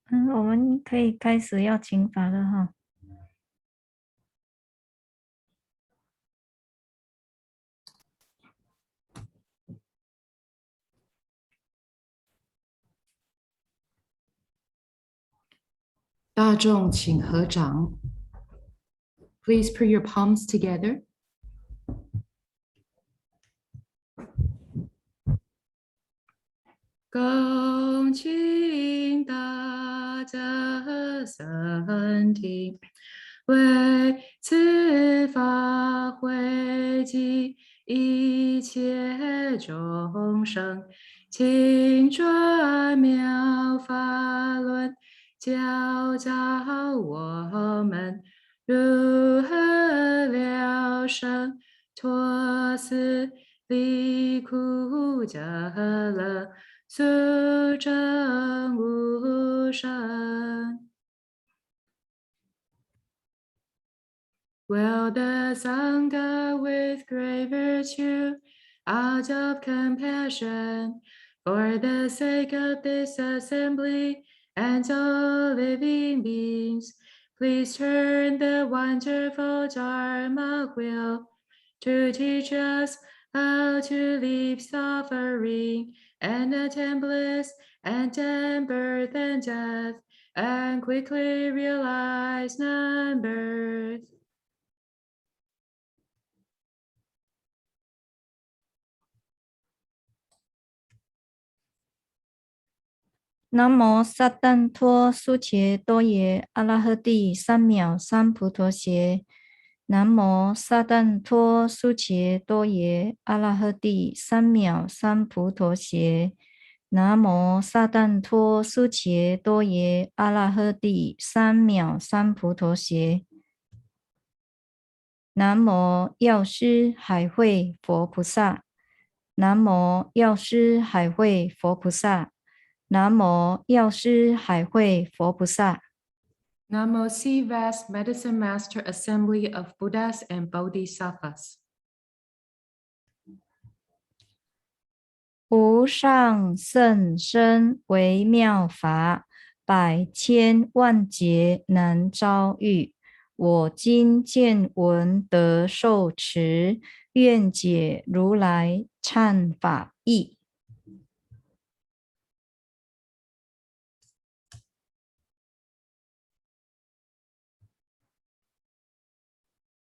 我们可以开始要请法了哈。大众请合掌。Please put your palms together. 恭请大家三听，为此法会集一切众生，请转妙法轮，教导我们如何了生脱死离苦得乐。速证无生。Will the Sangha with great virtue, out of compassion, for the sake of this assembly and all living beings, please turn the wonderful Dharma wheel to teach us how to leave suffering and attain bliss and end birth and death, and quickly realize non-birth. 南无萨旦托苏伽多耶阿拉诃帝三藐三菩提伽。南无萨旦托苏伽多耶阿拉诃帝三藐三菩提伽。南无萨旦托苏伽多耶阿拉诃帝三藐三菩提伽。南无药师海会佛菩萨。南无药师海会佛菩萨。南无药师海会佛菩萨。Namo Sea Vast Medicine Master Assembly of Buddhas and Bodhisattvas. 无上甚深微妙法，百千万劫难遭遇。我今见闻得受持，愿解如来忏法义。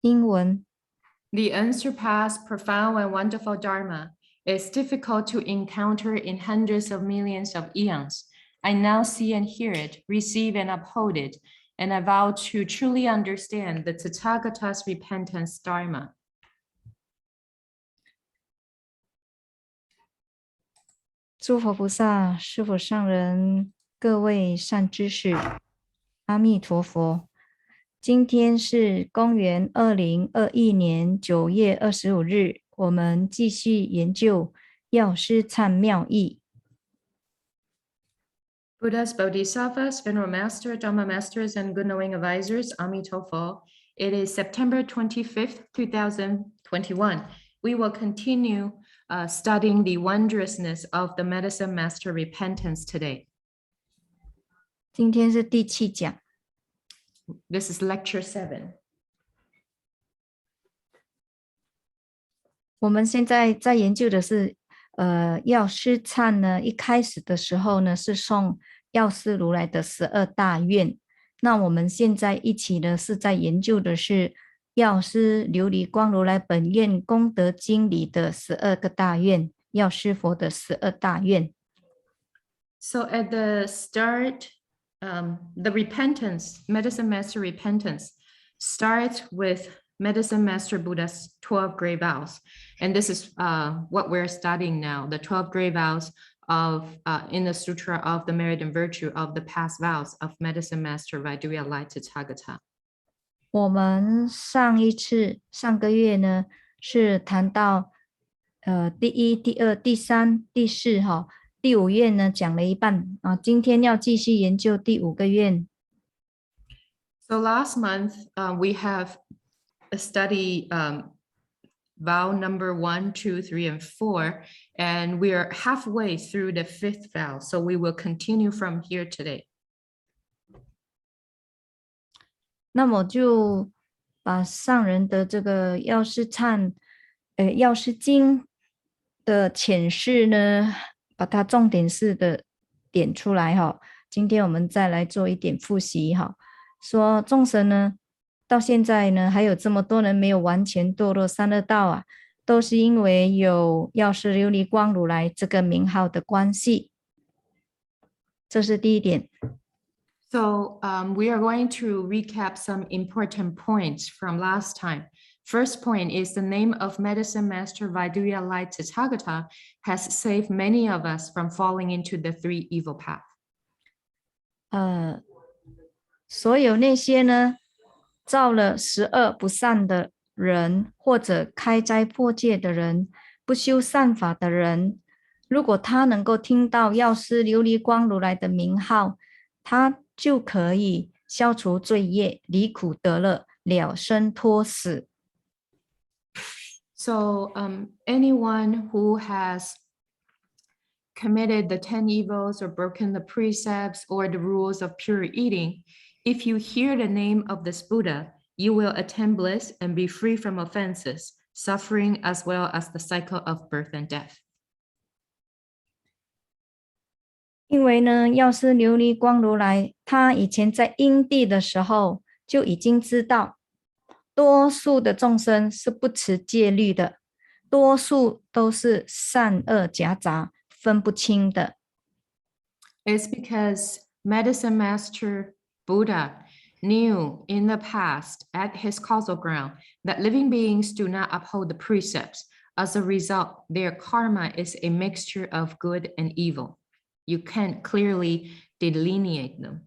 英文 The unsurpassed, profound, and wonderful Dharma is difficult to encounter in hundreds of millions of eons. I now see and hear it, receive and uphold it, and I vow to truly understand the Tathagata's repentance Dharma. 诸佛菩萨、师父上人、各位善知识，阿弥陀佛。今天是公元2021年9月25日，我们继续研究药师懺妙义。Buddhas, Bodhisattvas, Venerable Master, Dhamma Masters, and good knowing advisors, Amitabha. It is September 25th, 2021. We will continue studying the wondrousness of the Medicine Master Repentance today. 今天是第7讲。This is lecture 7. 我们现在在研究的是，药师忏呢，一开始的时候呢是诵药师如来的12大愿。那我们现在一起呢是在研究的是药师琉璃光如来本愿功德经里的12个大愿，药师佛的12大愿。So at the start, the repentance, Medicine Master repentance, starts with Medicine Master Buddha's 12 great vows. And this is what we're studying now, the 12 great vows of in the Sutra of the Merit and Virtue of the past vows of Medicine Master Vaidyalayya Tathagata. 我们上个月呢是谈到第1、第2、第3、第4哈。第5愿呢讲了一半啊，今天要继续研究第5个愿。So last month we have a study vow number 1, 2, 3, and 4, and we are halfway through the 5th vow. So we will continue from here today. 那么就把上人的这个药师药师经的浅释呢，把它重点式的点出来哈。今天我们再来做一点复习哈，说众生呢，到现在呢还有这么多人没有完全堕落三恶道啊，都是因为有药师琉璃光如来这个名号的关系，这是第一点。So we are going to recap some important points from last time. First point is the name of Medicine Master Vaidya Light Tathagata has saved many of us from falling into the three evil paths. 所有那些呢造了十恶不善的人，或者开斋破戒的人，不修善法的人，如果他能够听到药师琉璃光如来的名号，他就可以消除罪业，离苦得乐，了生脱死。So anyone who has committed the 10 evils or broken the precepts or the rules of pure eating, if you hear the name of this Buddha, you will attain bliss and be free from offenses, suffering, as well as the cycle of birth and death. 因为呢，药师琉璃光如来他以前在因地的时候就已经知道，多数的众生是不持戒律的，多数都是善恶夹杂，分不清的。It's because Medicine Master Buddha knew in the past at his causal ground that living beings do not uphold the precepts. As a result, their karma is a mixture of good and evil. You can't clearly delineate them.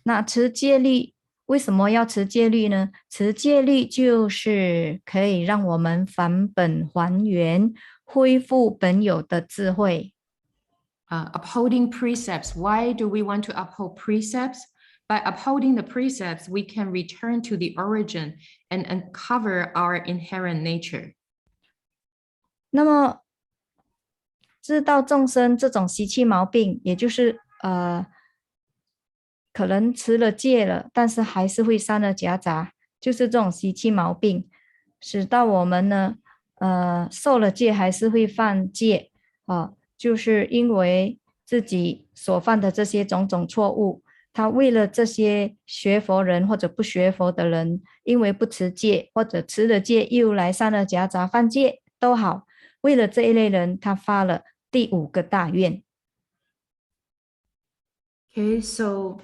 那持戒律为什么要持戒律呢？持戒律就是可以让我们返本还原，恢复本有的智慧。Upholding precepts. Why do we want to uphold precepts? By upholding the precepts, we can return to the origin and uncover our inherent nature. 那么知道众生这种习气毛病，也就是可能持了戒了，但是还是会三恶夹杂，就是这种习气毛病，使到我们呢受了戒还是会犯戒就是因为自己所犯的这些种种错误，他为了这些学佛人或者不学佛的人，因为不持戒或者持了戒又来三恶夹杂犯戒都好，为了这一类人，他发了第5个大愿。Okay, so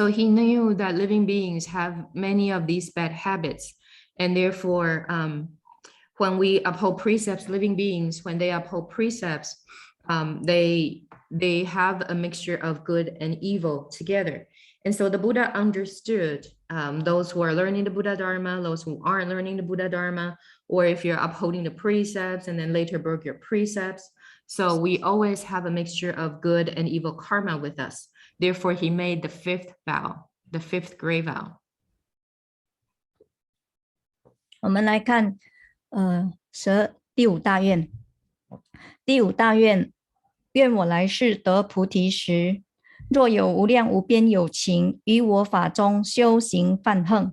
he knew that living beings have many of these bad habits, and therefore, when we uphold precepts, living beings, when they uphold precepts, they have a mixture of good and evil together. And so the Buddha understood those who are learning the Buddha Dharma, those who aren't learning the Buddha Dharma, or if you're upholding the precepts and then later broke your precepts. So we always have a mixture of good and evil karma with us. Therefore, he made the 5th vow, the 5th great vow. 我们来看第5大愿。第5大愿，愿我来世得菩提时，若有无量无边有情于我法中修行梵行。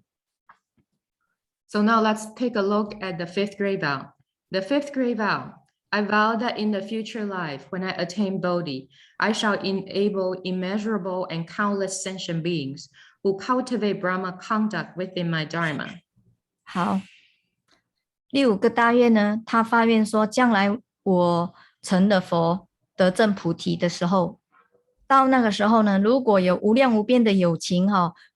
So now let's take a look at the 5th great vow. The 5th great vow. I vow that in the future life, when I attain Bodhi, I shall enable immeasurable and countless sentient beings who cultivate Brahma conduct within my Dharma. 好，第5个大愿呢，他发愿说，将来我成了佛，得证菩提的时候，到那个时候呢，如果有无量无边的有情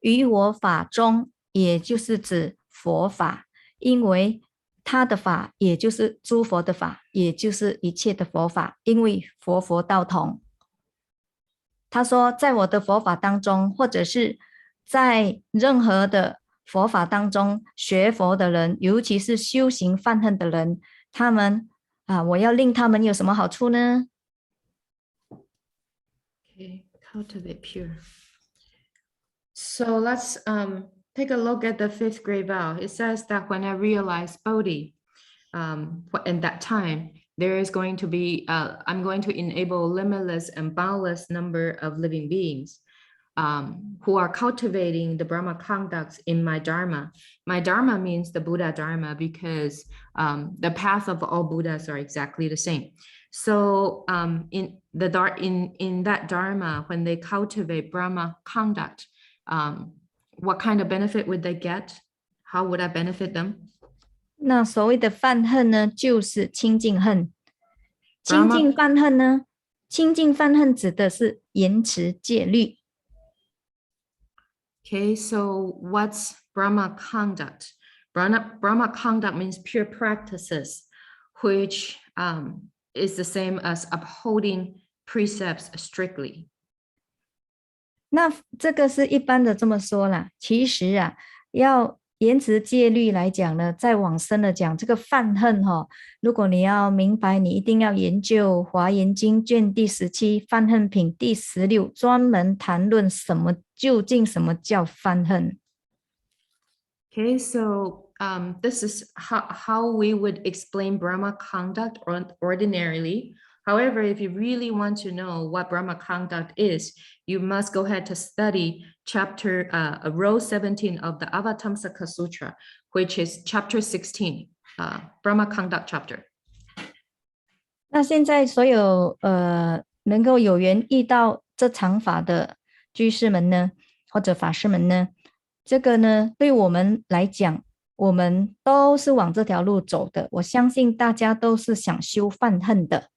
于我法中，也就是指佛法，因为他的法也就是诸佛的法，也就是一切的佛法，因为佛佛道同。他说在我的佛法当中，或者是在任何的佛法当中学佛的人，尤其是修行梵行的人，他们我要令他们有什么好处呢？ Okay, cultivate pure. So let's take a look at the 5th great vow. It says that when I realize Bodhi, in that time, there is going to be, I'm going to enable limitless and boundless number of living beings who are cultivating the Brahma conducts in my Dharma. My Dharma means the Buddha Dharma because the path of all Buddhas are exactly the same. So in that Dharma, when they cultivate Brahma conduct, what kind of benefit would they get? How would I benefit them? 那所谓的犯恨呢，就是清净恨。清净犯恨呢，清净犯恨指的是严持戒律。Okay, so what's Brahma conduct? Brahma conduct means pure practices, which is the same as upholding precepts strictly. 那这个是一般的这么说啦，其实啊，要严持戒律来讲呢，再往深的讲，这个犯恨如果你要明白，你一定要研究《华严经》卷第17犯恨品第16，专门谈论究竟什么叫犯恨。Okay, so this is how we would explain Brahma conduct ordinarily. However, if you really want to know what Brahma conduct is, you must go ahead to study row 17 of the Avatamsaka Sutra, which is chapter 16, Brahma conduct chapter. 那现在所有能够有缘遇到这场法的居士们呢，或者法师们呢，这个呢，对我们来讲，我们都是往这条路走的。我相信大家都是想修犯恨的。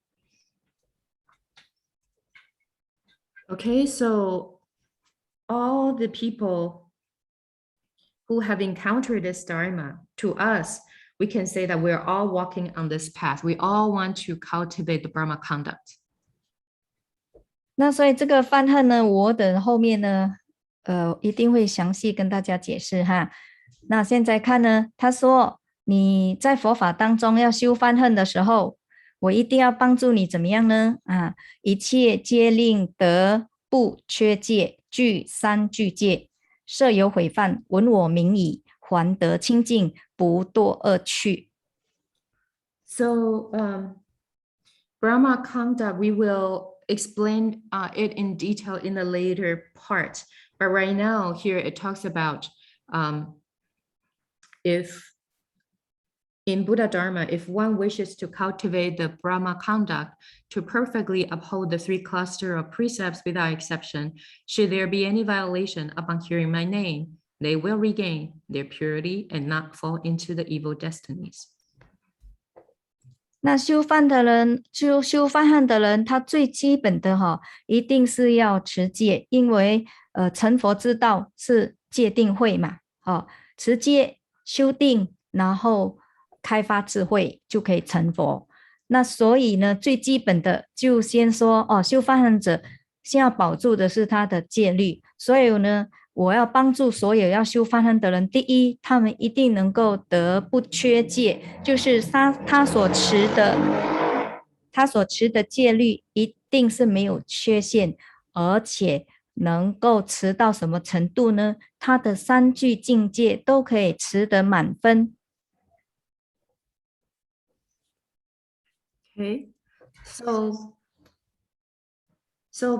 Okay, so all the people who have encountered this Dharma, to us, we can say that we're all walking on this path. We all want to cultivate the Brahma conduct. 那所以这个犯恨呢，我等后面呢，一定会详细跟大家解释哈。那现在看呢，他说你在佛法当中要修犯恨的时候，我一定要帮助你怎么样呢？一切皆令得不缺戒，具三具戒，设有毁犯，闻我名已，还得清净，不堕恶趣。So Brahma conduct, we will explain it in detail in the later part. But right now, here it talks about if in Buddha Dharma, if one wishes to cultivate the Brahma conduct to perfectly uphold the three cluster of precepts without exception, should there be any violation upon hearing my name, they will regain their purity and not fall into the evil destinies. 那修犯恨的人，他最基本的一定是要持戒，因为成佛之道是戒定慧嘛，持戒修定，然后开发智慧就可以成佛。那所以呢，最基本的就先说修犯恨者先要保住的是他的戒律，所以呢，我要帮助所有要修犯恨的人，第一，他们一定能够得不缺戒，就是他所持的戒律一定是没有缺陷，而且能够持到什么程度呢？他的三具境界都可以持得满分。Okay, so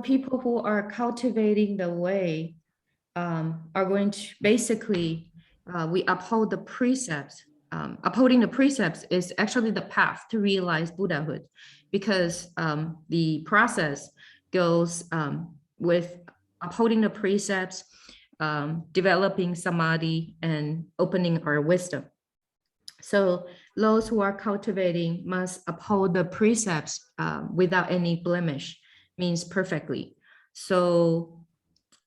people who are cultivating the way are going to basically, we uphold the precepts. Upholding the precepts is actually the path to realize Buddhahood, because the process goes with upholding the precepts, developing samadhi, and opening our wisdom. So those who are cultivating must uphold the precepts without any blemish, means perfectly. So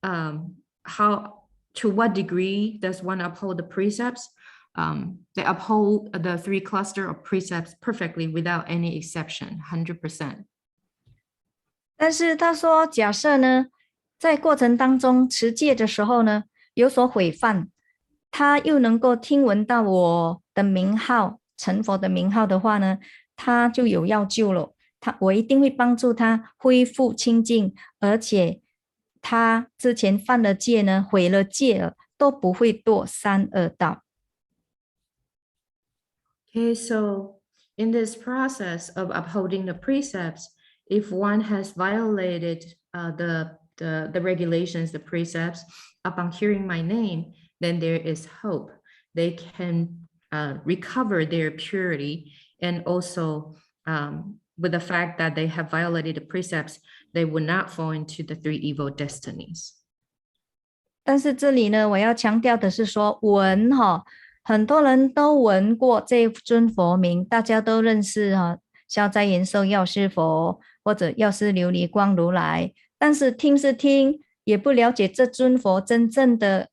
to what degree does one uphold the precepts? They uphold the three cluster of precepts perfectly without any exception, 100%. 但是他说，假设呢，在过程当中持戒的时候呢，有所毁犯，他又能够听闻到我的名号，成佛的名号的话呢，他就有要救了。我一定会帮助他恢复清净，而且他之前犯了戒呢，毁了戒了，都不会堕三恶道。Okay, so in this process of upholding the precepts, if one has violated the the regulations, the precepts, upon hearing my name, then there is hope. They can recover their purity, and also with the fact that they have violated the precepts, they will not fall into the 3 evil destinies. 但是这里呢，我要强调的是说，闻很多人都闻过这尊佛名，大家都认识消灾延寿药师佛或者药师琉璃光如来，但是听是听，也不了解这尊佛真正的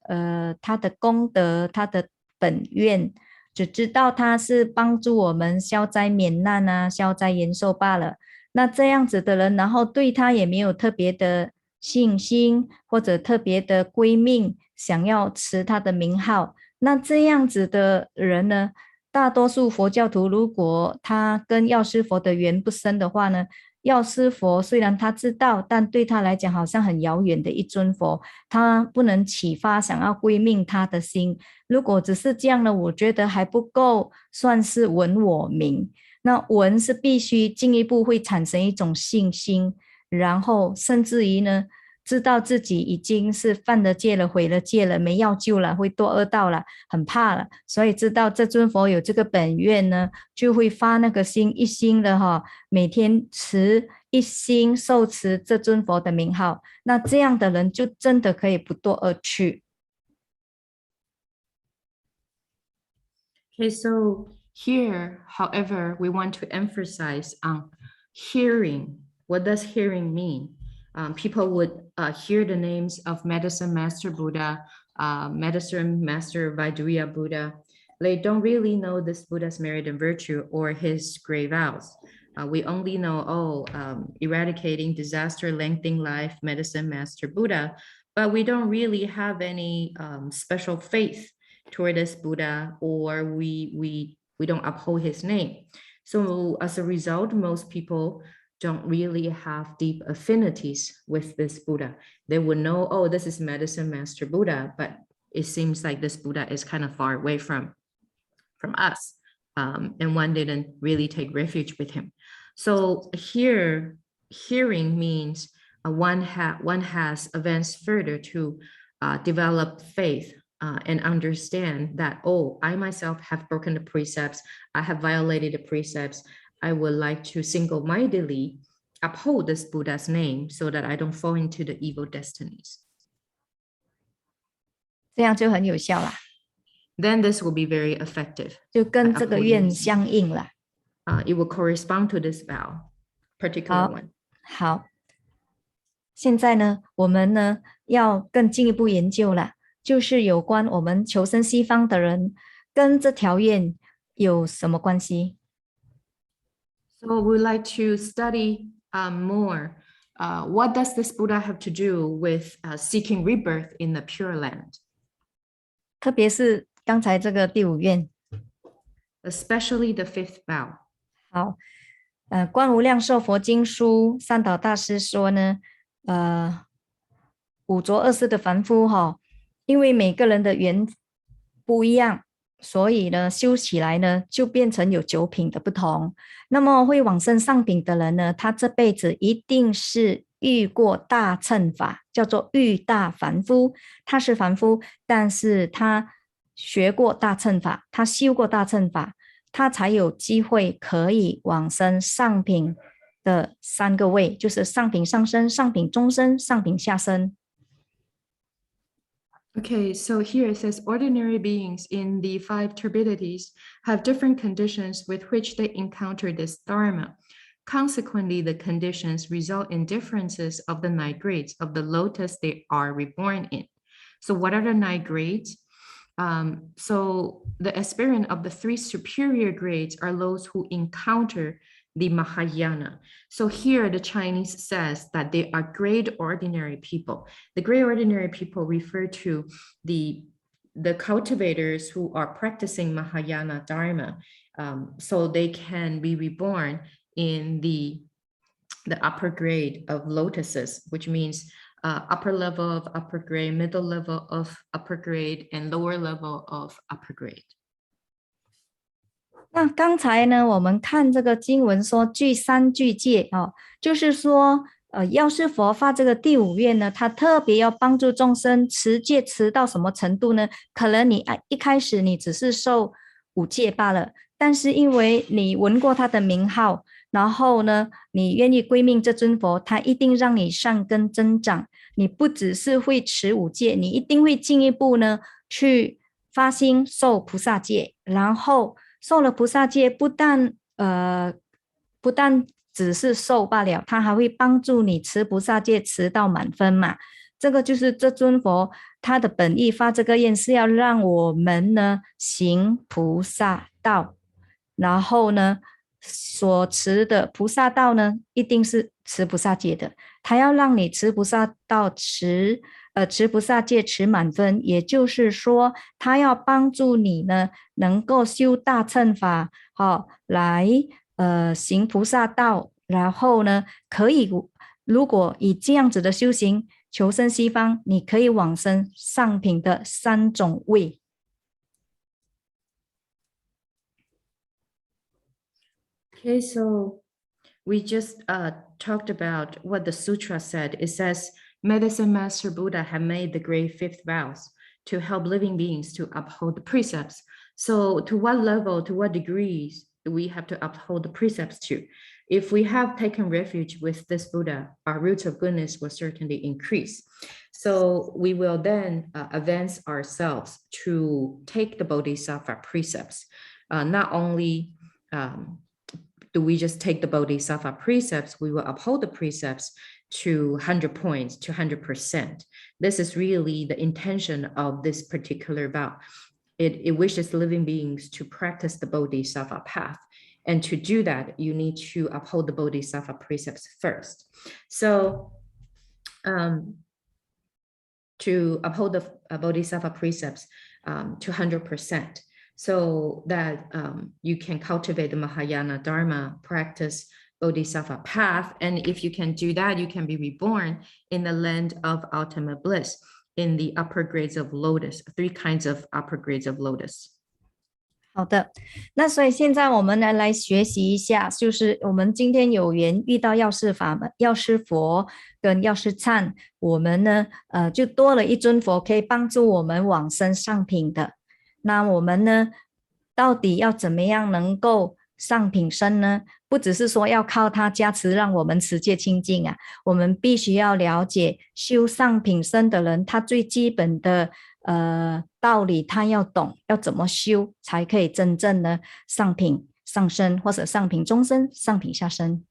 他的功德，他的本愿，只知道他是帮助我们消灾免难啊，消灾延寿罢了。那这样子的人，然后对他也没有特别的信心，或者特别的归命，想要持他的名号，那这样子的人呢，大多数佛教徒如果他跟药师佛的缘不深的话呢，药师佛虽然他知道，但对他来讲好像很遥远的一尊佛，他不能启发想要归命他的心。如果只是这样呢，我觉得还不够算是闻我名。那闻是必须进一步会产生一种信心，然后甚至于呢，知道自己已经是犯了戒了，毁了戒了，没药救了，会堕恶道了，很怕了，所以知道这尊佛有这个本愿呢，就会发那个心，一心的每天一心受持这尊佛的名号，那这样的人就真的可以不堕恶趣。Okay, so here, however, we want to emphasize on hearing. What does hearing mean? People would hear the names of Medicine Master Buddha, Medicine Master Vaidya Buddha. They don't really know this Buddha's merit and virtue or his great vows. We only know, eradicating disaster, lengthening life, Medicine Master Buddha, but we don't really have any special faith toward this Buddha, or we don't uphold his name. So as a result, most people don't really have deep affinities with this Buddha. They would know, oh, this is Medicine Master Buddha, but it seems like this Buddha is kind of far away from us, and one didn't really take refuge with him. So here, hearing means one has advanced further to develop faith and understand that, oh, I myself have broken the precepts, I have violated the precepts, I would like to single-mindedly uphold this Buddha's name so that I don't fall into the evil destinies. 这样就很有效啦。Then this will be very effective. 就跟这个愿相应了。It will correspond to this vow, particular one. 好，现在呢，我们呢要更进一步研究了，就是有关我们求生西方的人跟这条愿有什么关系？ So we'd like to study more. What does this Buddha have to do with seeking rebirth in the Pure Land? 特别是刚才这个第5愿 ，especially the 5th vow. 好，观无量寿佛经书三岛大师说呢，五浊恶世的凡夫因为每个人的缘不一样，所以呢，修起来呢就变成有9品的不同。那么会往生上品的人呢，他这辈子一定是遇过大乘法，叫做遇大凡夫。他是凡夫，但是他学过大乘法，他修过大乘法，他才有机会可以往生上品的3个位，就是上品上生、上品中生、上品下生。Okay, so here it says ordinary beings in the 5 turbidities have different conditions with which they encounter this dharma. Consequently, the conditions result in differences of the 9 grades of the lotus they are reborn in. So what are the 9 grades? So the aspirant of the 3 superior grades are those who encounter the Mahayana. So here the Chinese says that they are great ordinary people. The great ordinary people refer to the cultivators who are practicing Mahayana Dharma. So they can be reborn in the upper grade of lotuses, which means upper level of upper grade, middle level of upper grade, and lower level of upper grade. 那刚才呢，我们看这个经文说具3具戒就是说药师佛发这个第五愿呢，他特别要帮助众生持戒持到什么程度呢？可能你一开始你只是受5戒罢了，但是因为你闻过他的名号，然后呢，你愿意归命这尊佛，他一定让你善根增长。你不只是会持5戒，你一定会进一步呢去发心受菩萨戒，然后受了菩萨戒，不但只是受罢了，他还会帮助你持菩萨戒持到满分嘛。这个就是这尊佛他的本意发这个愿，是要让我们呢行菩萨道，然后呢所持的菩萨道呢一定是持菩萨戒的，他要让你持菩萨道持菩萨戒持满分，也就是说他要帮助你呢能够修大乘法，来行菩萨道，然后呢可以如果以这样子的修行求生西方，你可以往生上品的3种位。Okay, so we just talked about what the sutra said. It says, Medicine Master Buddha had made the great 5th vows to help living beings to uphold the precepts. So to what level, to what degrees do we have to uphold the precepts to? If we have taken refuge with this Buddha, our roots of goodness will certainly increase. So we will then advance ourselves to take the Bodhisattva precepts. Not only do we just take the Bodhisattva precepts, we will uphold the precepts to 100 points, to 100%. This is really the intention of this particular vow. It wishes living beings to practice the Bodhisattva path. And to do that, you need to uphold the Bodhisattva precepts first. So to uphold the Bodhisattva precepts to 100%. So that you can cultivate the Mahayana Dharma, practice Bodhisattva path. And if you can do that, you can be reborn in the land of ultimate bliss, in the upper grades of lotus, 3 kinds of upper grades of lotus. 好的，那所以现在我们来学习一下，就是我们今天有缘遇到药师佛跟药师忏，我们呢就多了一尊佛可以帮助我们往生上品的。那我们呢到底要怎么样能够上品身呢？不只是说要靠他加持让我们持戒清净啊，我们必须要了解修上品身的人，他最基本的道理他要懂，要怎么修才可以真正的上品上身，或者上品中身，上品下身。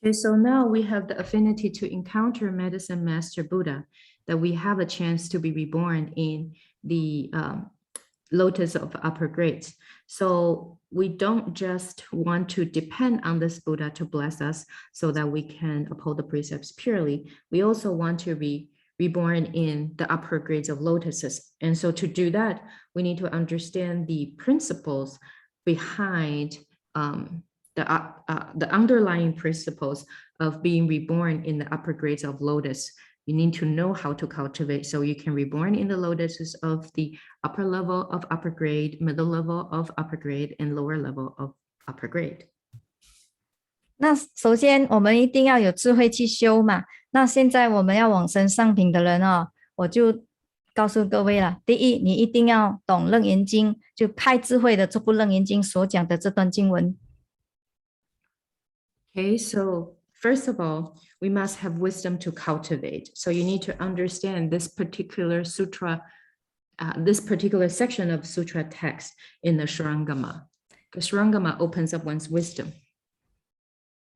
Okay, so now we have the affinity to encounter Medicine Master Buddha, that we have a chance to be reborn in the lotus of upper grades. So we don't just want to depend on this Buddha to bless us so that we can uphold the precepts purely. We also want to be reborn in the upper grades of lotuses. And so to do that, we need to understand the principles behind the underlying principles of being reborn in the upper grades of lotus. You need to know how to cultivate so you can reborn in the lotuses of the upper level of upper grade, middle level of upper grade, and lower level of upper grade. 那首先我们一定要有智慧去修嘛。那现在我们要往生上品的人我就告诉各位了，第一，你一定要懂楞严经，就开智慧的这部楞严经所讲的这段经文。Okay, so first of all, we must have wisdom to cultivate. So you need to understand this particular sutra, this particular section of sutra text in the Shurangama. The Shurangama opens up one's wisdom.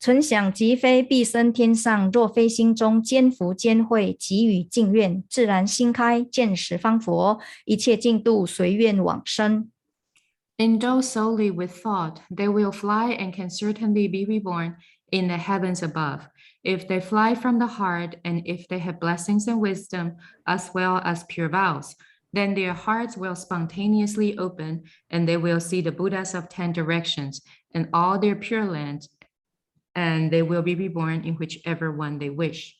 存想即非必生天上，若非心中兼福兼慧，给予净愿，自然心开，见十方佛，一切净土随愿往生。Indulge solely with thought, they will fly and can certainly be reborn in the heavens above. If they fly from the heart, and if they have blessings and wisdom, as well as pure vows, then their hearts will spontaneously open, and they will see the Buddhas of 10 directions and all their pure lands, and they will be reborn in whichever one they wish.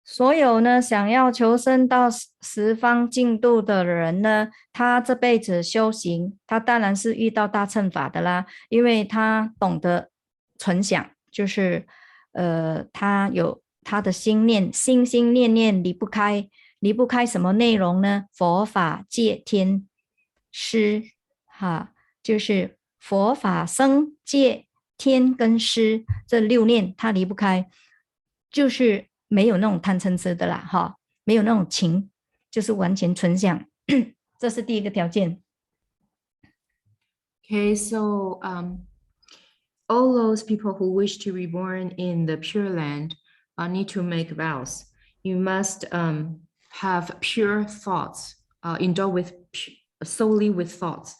所有呢想要求生到十方净土的人呢，他这辈子修行，他当然是遇到大乘法的啦，因为他懂得存想，就是他有他的心念，心心念念离不开什么内容呢？佛法戒天师哈，就是佛法僧戒天跟师这6念他离不开，就是没有那种贪嗔痴的啦哈，没有那种情，就是完全纯想，这是第一个条件。Okay, so all those people who wish to be born in the Pure Land need to make vows. You must have pure thoughts, indulge with solely with thoughts.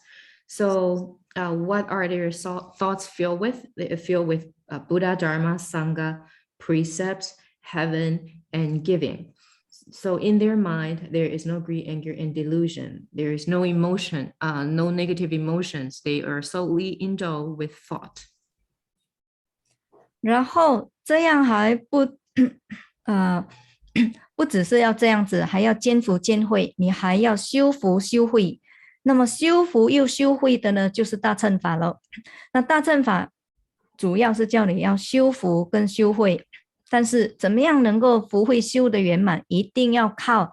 So what are their thoughts filled with? They are filled with Buddha, Dharma, Sangha, precepts, heaven, and giving. So in their mind, there is no greed, anger, and delusion. There is no emotion, no negative emotions. They are solely indulged with thought. 然后这样还不不只是要这样子，还要兼福兼慧，你还要修福修慧。那么修福又修慧的呢，就是大乘法了。那大乘法主要是叫你要修福跟修慧，但是怎么样能够福慧修的圆满，一定要靠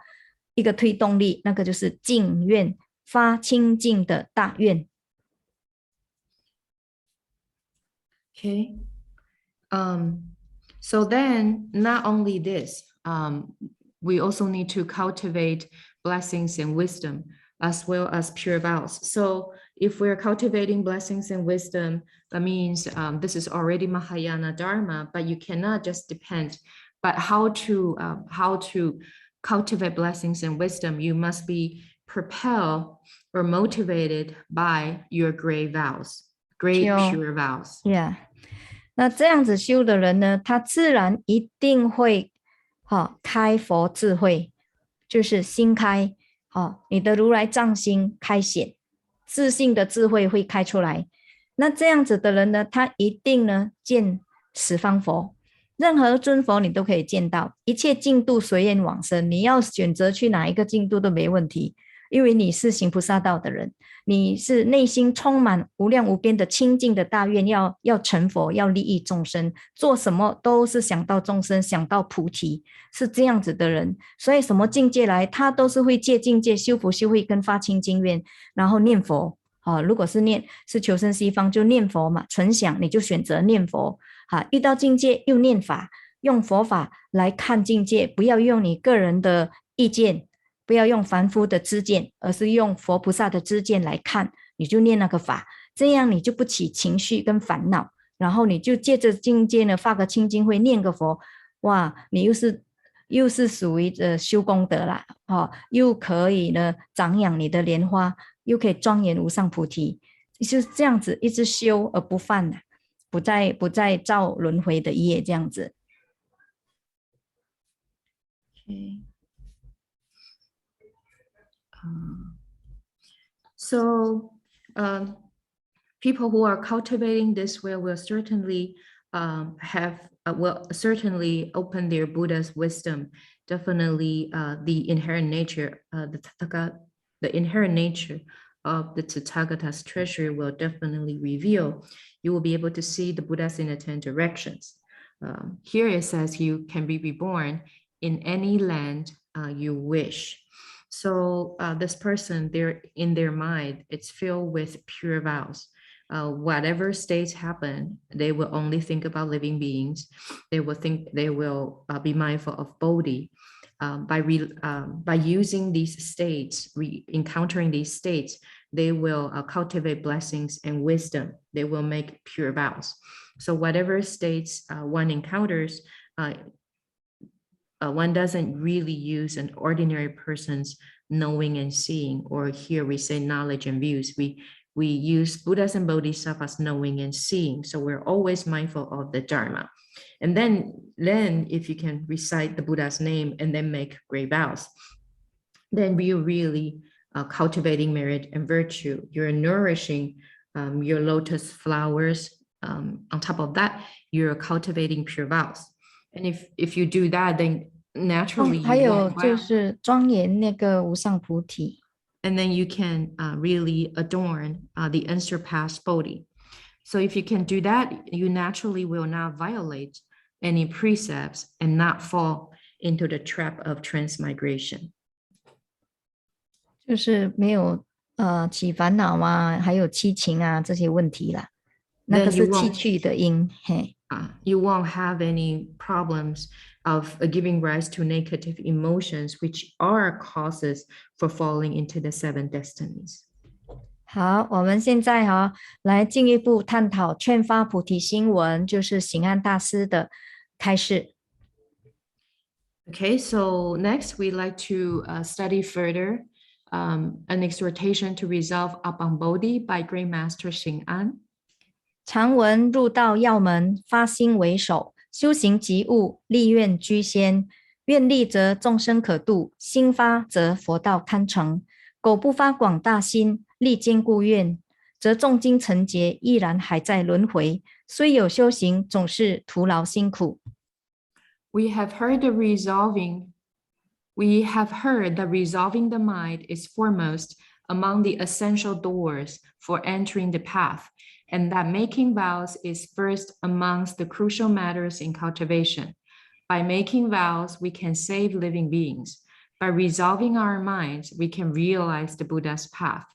一个推动力，那个就是净愿，发清净的大愿。Okay. So then not only this, we also need to cultivate blessings and wisdom as well as pure vows. So if we're cultivating blessings and wisdom, that means this is already Mahayana Dharma, but you cannot just depend. But how to cultivate blessings and wisdom, you must be propelled or motivated by your great vows, great pure vows. Yeah. 那这样子修的人呢，他自然一定会开佛智慧，就是心开，你的如来藏心开显，自信的智慧会开出来。那这样子的人呢，他一定呢见十方佛，任何尊佛你都可以见到，一切净土随愿往生，你要选择去哪一个净土都没问题，因为你是行菩萨道的人，你是内心充满无量无边的清净的大愿，要成佛，要利益众生，做什么都是想到众生，想到菩提，是这样子的人。所以什么境界来，他都是会借境界修福修慧跟发清净愿，然后念佛。如果是求生西方就念佛嘛，纯想你就选择念佛。遇到境界又念法，用佛法来看境界，不要用你个人的意见，不要用凡夫的知见，而是用佛菩萨的知见来看，你就念那个法，这样你就不起情绪跟烦恼，然后你就借着境界呢发个清净慧，念个佛，哇，你又是属于修功德啦，又可以呢长养你的莲花，又可以庄严无上菩提，就是这样子一直修而不犯啦，不再造轮回的业，这样子。Okay. So people who are cultivating this will certainly will certainly open their Buddha's wisdom. Definitely the inherent nature, the inherent nature of the Tathagata's treasury will definitely reveal. You will be able to see the Buddhas in the 10 directions. Here it says you can be reborn in any land you wish. So this person, in their mind, it's filled with pure vows. Whatever states happen, they will only think about living beings. They will be mindful of Bodhi. By using these states, encountering these states, they will cultivate blessings and wisdom. They will make pure vows. So whatever states one encounters, one doesn't really use an ordinary person's knowing and seeing, or here we say knowledge and views. We use Buddhas and Bodhisattvas knowing and seeing. So we're always mindful of the Dharma. And then if you can recite the Buddha's name and then make great vows, then you're really cultivating merit and virtue. You're nourishing your lotus flowers. On top of that, you're cultivating pure vows. And if you do that, then naturally you 还有就是庄严那个无上菩提。And then you can really adorn the unsurpassed Bodhi. So if you can do that, you naturally will not violate any precepts and not fall into the trap of transmigration. 就是没有起烦恼啊，还有七情啊这些问题啦，那个 Then you 是气 won't 去的因，嘿。you won't have any problems of giving rise to negative emotions, which are causes for falling into the 7 destinies. 好，我们现在来进一步探讨劝发菩提心文，就是行安大师的开示。Okay, so next we'd like to study further an exhortation to resolve upon Bodhi by Great Master Xing An. 常闻入道要门，发心为首，修行即悟，立愿居先。愿力则众生可度，心发则佛道堪成。苟不发广大心，力坚固愿，则重经成劫，依然还在轮回。虽有修行，总是徒劳辛苦。We have heard that resolving the mind is foremost among the essential doors for entering the path, and that making vows is first amongst the crucial matters in cultivation. By making vows, we can save living beings. By resolving our minds, we can realize the Buddha's path.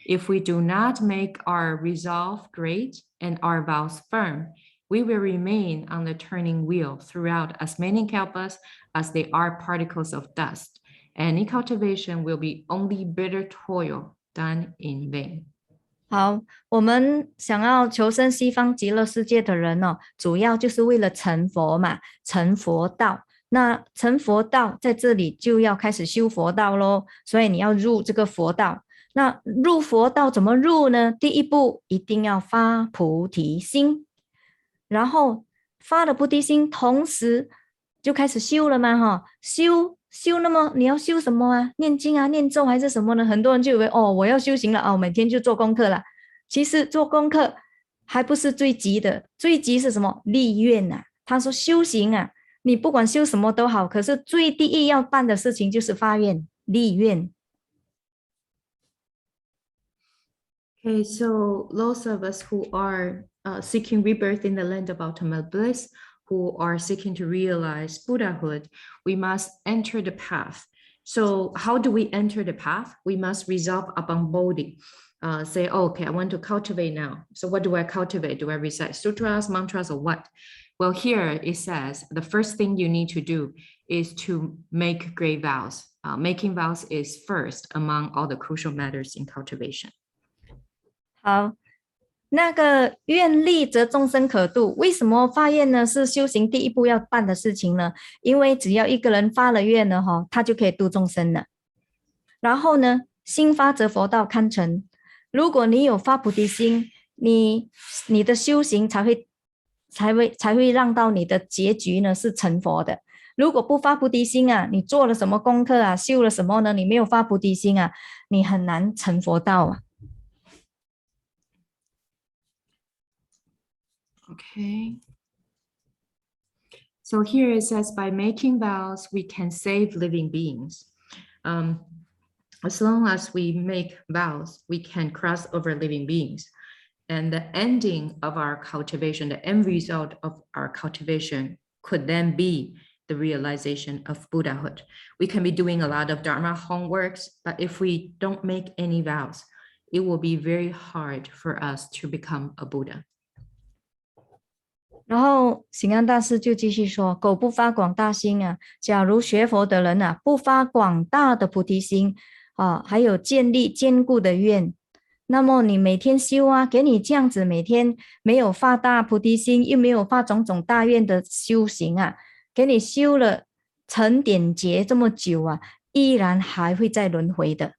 If we do not make our resolve great and our vows firm, we will remain on the turning wheel throughout as many kalpas as they are particles of dust. Any cultivation will be only bitter toil done in vain. 好，我们想要求生西方极乐世界的人主要就是为了成佛嘛，成佛道。那成佛道在这里就要开始修佛道咯，所以你要入这个佛道。那入佛道怎么入呢？第一步一定要发菩提心，然后发了菩提心，同时就开始修了嘛，修，那么你要修什么啊？念经啊，念咒还是什么呢？很多人就以为我要修行了每天就做功课了。其实做功课还不是最急的，最急是什么？立愿啊。他说修行啊，你不管修什么都好，可是最第一要办的事情就是发愿、立愿。Okay, so those of us who are seeking rebirth in the land of ultimate bliss, who are seeking to realize Buddhahood, we must enter the path. So how do we enter the path? We must resolve upon Bodhi. Say, okay, I want to cultivate now. So what do I cultivate? Do I recite sutras, mantras, or what? Well, here it says the first thing you need to do is to make great vows. Making vows is first among all the crucial matters in cultivation. 好，那个愿力则众生可度，为什么发愿呢？是修行第一步要办的事情呢？因为只要一个人发了愿呢，他就可以度众生了。然后呢，心发则佛道堪成。如果你有发菩提心，你的修行才会让到你的结局呢是成佛的。如果不发菩提心啊，你做了什么功课啊，修了什么呢？你没有发菩提心啊，你很难成佛道啊。Okay. So here it says, by making vows, we can save living beings. As long as we make vows, we can cross over living beings. And the ending of our cultivation, the end result of our cultivation could then be the realization of Buddhahood. We can be doing a lot of Dharma homeworks, but if we don't make any vows, it will be very hard for us to become a Buddha. 然后行安大师就继续说：“苟不发广大心啊，假如学佛的人啊，不发广大的菩提心啊，还有建立坚固的愿，那么你每天修啊，给你这样子每天没有发大菩提心，又没有发种种大愿的修行啊，给你修了成点劫这么久啊，依然还会再轮回的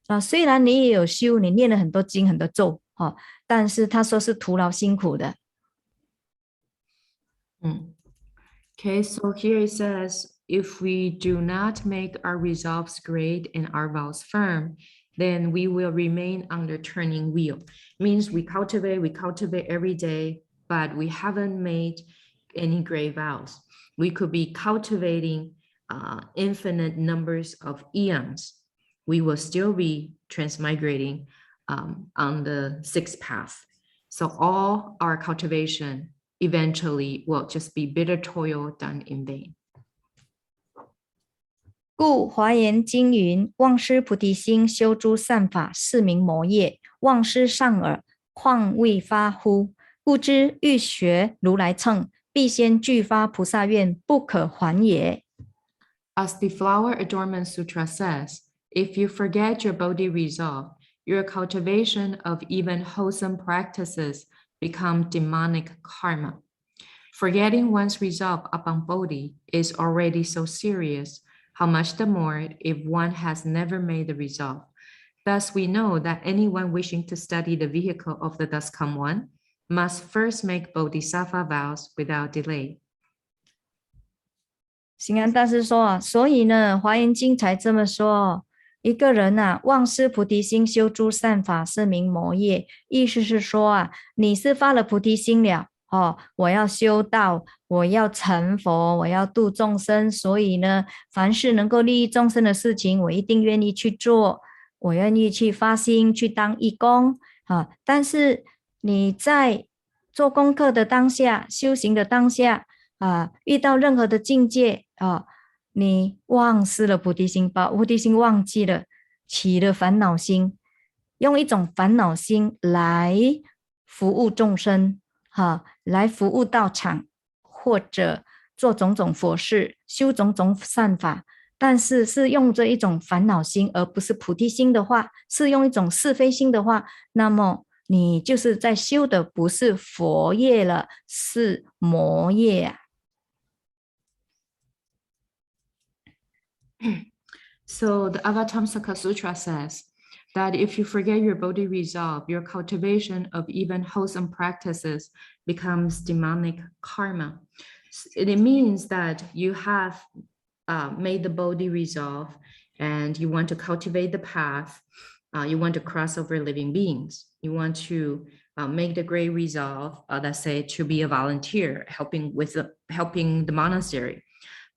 啊。虽然你也有修，你念了很多经很多咒啊，但是他说是徒劳辛苦的。” Okay, so here it says, if we do not make our resolves great and our vows firm, then we will remain on the turning wheel. Means we cultivate every day, but we haven't made any great vows. We could be cultivating infinite numbers of eons. We will still be transmigrating on the 6th path. So all our cultivation eventually will just be bitter toil done in vain. 故华严经云：忘失菩提心，修诸善法，是名魔业。忘失善耳，况未发乎？故知欲学如来乘，必先具发菩萨愿，不可还也。As the Flower Adornment Sutra says, if you forget your Bodhi resolve, your cultivation of even wholesome practices become demonic karma. Forgetting one's resolve upon Bodhi is already so serious, how much the more if one has never made the resolve. Thus, we know that anyone wishing to study the vehicle of the Thus Come One must first make Bodhisattva vows without delay. 行安大师说所以呢，华严经才这么说，一个人忘失菩提心，修诸善法，是名魔业。意思是说你是发了菩提心了我要修道，我要成佛，我要度众生，所以呢，凡是能够利益众生的事情，我一定愿意去做，我愿意去发心，去当义工但是你在做功课的当下，修行的当下遇到任何的境界你忘失了菩提心，把菩提心忘记了，起了烦恼心，用一种烦恼心来服务众生来服务道场，或者做种种佛事，修种种善法，但是是用着一种烦恼心，而不是菩提心的话，是用一种是非心的话，那么你就是在修的不是佛业了，是魔业So the Avatamsaka Sutra says that if you forget your Bodhi resolve, your cultivation of even wholesome practices becomes demonic karma. It means that you have made the Bodhi resolve and you want to cultivate the path. You want to cross over living beings. You want to make the great resolve, let's say, to be a volunteer, helping the monastery.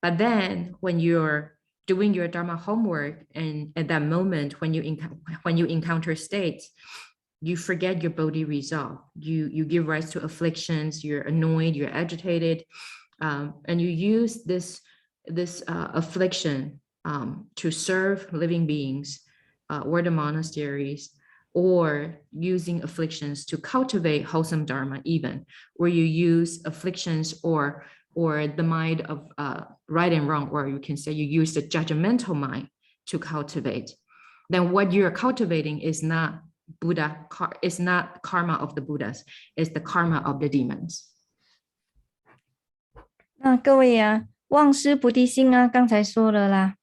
But then when you're doing your Dharma homework, and at that moment when you encounter states, you forget your Bodhi resolve. You give rise to afflictions. You're annoyed. You're agitated, and you use this affliction to serve living beings or the monasteries, or using afflictions to cultivate wholesome Dharma, even where you use afflictions or the mind of right and wrong, or you can say you use the judgmental mind to cultivate, then what you're cultivating is not Buddha, it's not karma of the Buddhas, it's the karma of the demons. 那各位忘失菩提心刚才说了啦，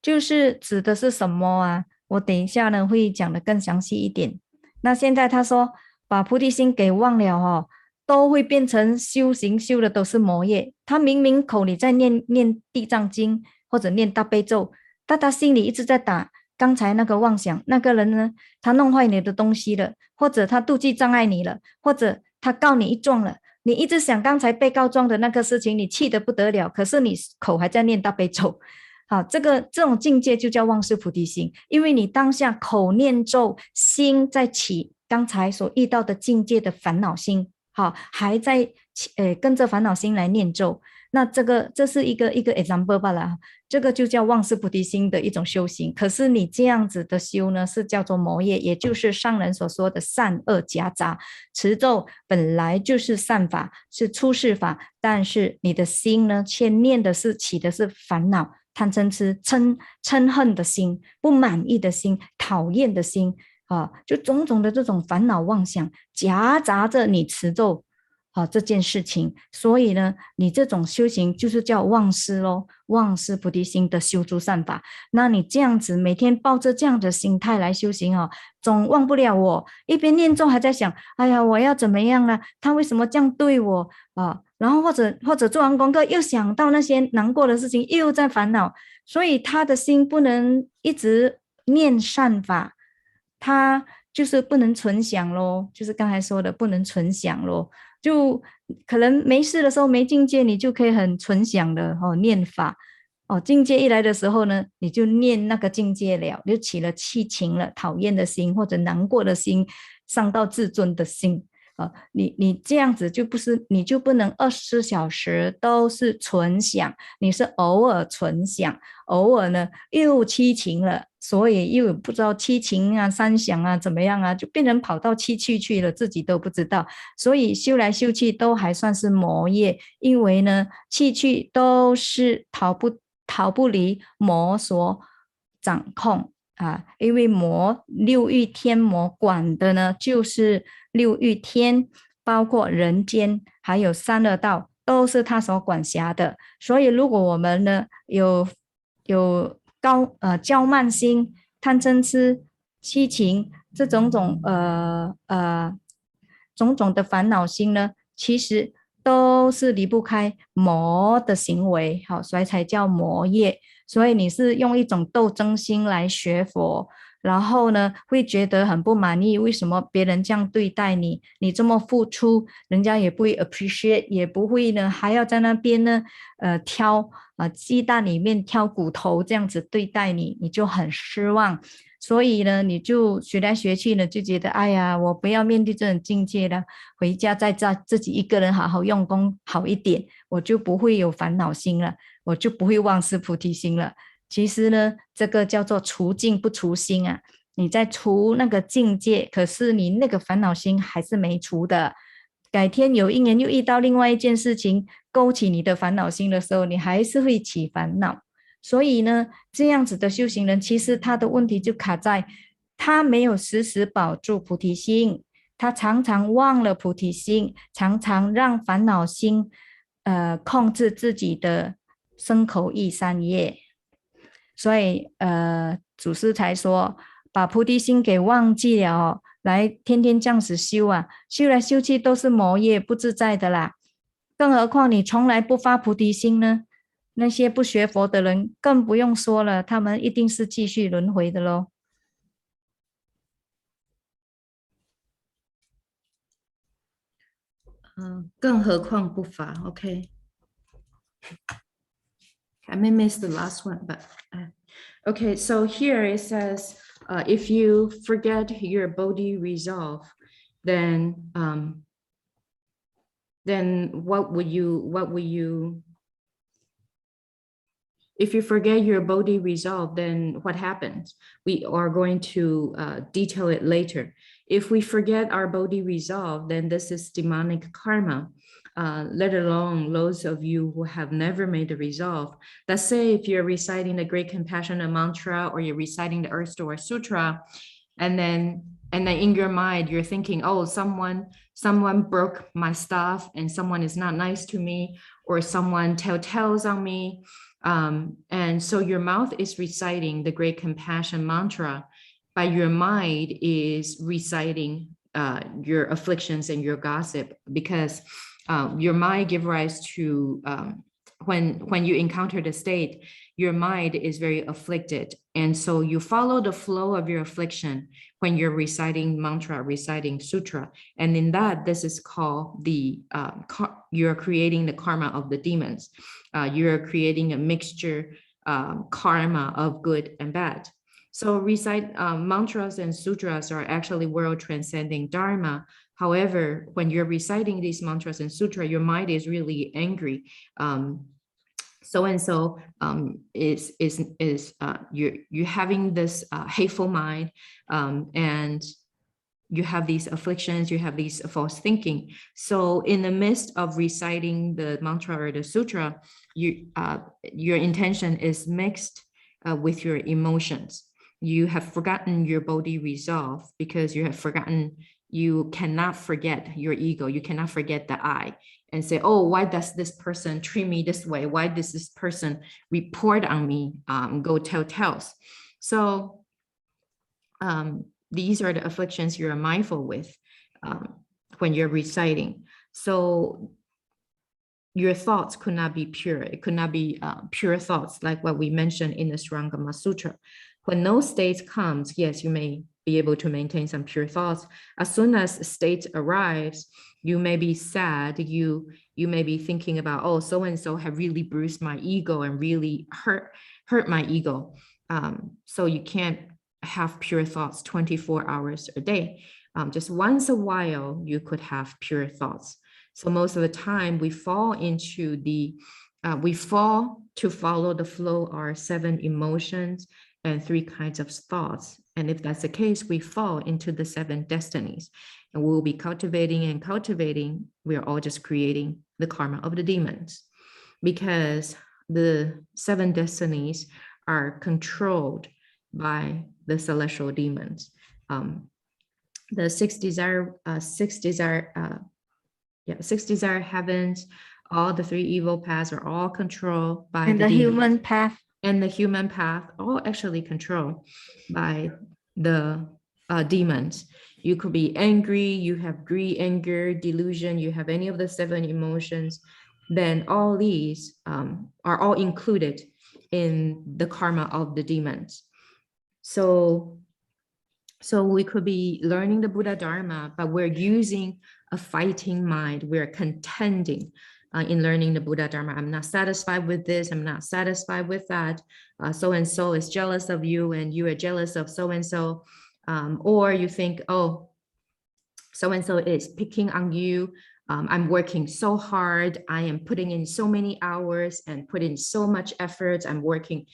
就是指的是什么我等一下呢会讲得更详细一点。那现在他说把菩提心给忘了都会变成修行修的都是魔业。他明明口里在念地藏经或者念大悲咒，但他心里一直在打刚才那个妄想，那个人呢他弄坏你的东西了，或者他妒忌障碍你了，或者他告你一状了，你一直想刚才被告状的那个事情，你气得不得了，可是你口还在念大悲咒。好，这种境界就叫忘失菩提心，因为你当下口念咒，心在起刚才所遇到的境界的烦恼心，还在跟着烦恼心来念咒。那这是一个 example 罢了，这个就叫忘失菩提心的一种修行。可是你这样子的修呢，是叫做魔业，也就是上人所说的善恶夹杂。持咒本来就是善法，是出世法，但是你的心呢，却念的是起的是烦恼、贪嗔痴、嗔恨的心、不满意的心、讨厌的心就种种的这种烦恼妄想夹杂着你持咒这件事情。所以呢，你这种修行就是叫忘失咯，忘失菩提心的修诸善法。那你这样子每天抱着这样的心态来修行总忘不了我，一边念咒还在想，哎呀，我要怎么样呢？他为什么这样对我然后或者做完功课又想到那些难过的事情，又在烦恼，所以他的心不能一直念善法，他就是不能存想咯，就是刚才说的不能存想咯。就可能没事的时候没境界，你就可以很存想的念法境界一来的时候呢，你就念那个境界了，就起了气情了，讨厌的心或者难过的心，伤到自尊的心。你这样子就不是，你就不能24小时都是存想，你是偶尔存想，偶尔呢又七情了，所以又不知道七情啊、三想啊怎么样啊，就变成跑到七趣去了，自己都不知道。所以修来修去都还算是魔业，因为呢气趣都是逃不离魔所掌控啊，因为六欲天魔管的呢就是六欲天，包括人间还有三恶道都是他所管辖的。所以如果我们呢有骄慢心、贪嗔痴、七情这种种的烦恼心呢，其实都是离不开魔的行为，好，所以才叫魔业。所以你是用一种斗争心来学佛，然后呢，会觉得很不满意，为什么别人这样对待你？你这么付出，人家也不会 appreciate，也不会呢，还要在那边呢，挑鸡蛋里面挑骨头这样子对待你，你就很失望。所以呢，你就学来学去呢，就觉得哎呀，我不要面对这种境界了，回家在自己一个人好好用功好一点，我就不会有烦恼心了，我就不会忘失菩提心了。其实呢，这个叫做除境不除心啊，你在除那个境界，可是你那个烦恼心还是没除的。改天有一年又遇到另外一件事情，勾起你的烦恼心的时候，你还是会起烦恼。所以呢，这样子的修行人，其实他的问题就卡在他没有时时保住菩提心，他常常忘了菩提心，常常让烦恼心控制自己的身口意三业。所以祖师才说，把菩提心给忘记了哦，来天天这样子修啊，修来修去都是魔业，不自在的啦。更何况你从来不发菩提心呢？那些不学佛的人更不用说了，他们一定是继续轮回的咯。更何况不发 OK I may miss the last one, but okay, so here it says, if you forget your Bodhi resolve, then what would you, if you forget your Bodhi resolve, then what happens? We are going to detail it later. If we forget our Bodhi resolve, then this is demonic karma. Let alone those of you who have never made the resolve. Let's say if you're reciting the Great Compassionate Mantra or you're reciting the Earth Store Sutra, and then in your mind you're thinking, oh, someone broke my stuff and someone is not nice to me, or someone tell tales on me. And so your mouth is reciting the Great Compassion Mantra, but your mind is reciting your afflictions and your gossip, because your mind gives rise to, when you encounter the state, your mind is very afflicted. And so you follow the flow of your affliction when you're reciting mantra, reciting sutra. And in that, this is called the, you're creating the karma of the demons. You're creating a mixture karma of good and bad. So recite mantras and sutras are actually world transcending dharma. However, when you're reciting these mantras and sutra, your mind is really angry. So-and-so you're having this hateful mind, and you have these afflictions, you have these false thinking. So in the midst of reciting the mantra or the sutra, your intention is mixed with your emotions. You have forgotten your Bodhi resolve because you have forgotten, you cannot forget your ego. You cannot forget the I and say, oh, why does this person treat me this way? Why does this person report on me, go tell tales? So these are the afflictions you're mindful with when you're reciting. So your thoughts could not be pure. It could not be pure thoughts like what we mentioned in the Srangama Sutra. When those states comes, yes, you may be able to maintain some pure thoughts. As soon as state arrives, you may be sad. You may be thinking about, oh, so-and-so have really bruised my ego and really hurt my ego. So you can't have pure thoughts 24 hours a day. just once a while, you could have pure thoughts. So most of the time we fall into we fall to follow the flow, our 7 emotions and 3 kinds of thoughts. And if that's the case, we fall into the 7 destinies. And we'll be cultivating and cultivating. We are all just creating the karma of the demons, because the 7 destinies are controlled by the celestial demons. The 6 desire heavens, all the 3 evil paths are all controlled by And the human path. And the human path, all actually controlled by the demons. You could be angry, you have greed, anger, delusion, you have any of the 7 emotions, then all these are all included in the karma of the demons. So we could be learning the Buddha Dharma, but we're using a fighting mind. We're contending in learning the Buddha Dharma. I'm not satisfied with this. I'm not satisfied with that. So-and-so is jealous of you and you are jealous of so-and-so. Or you think, oh, so-and-so is picking on you. I'm working so hard. I am putting in so many hours and put in so much effort. I'm working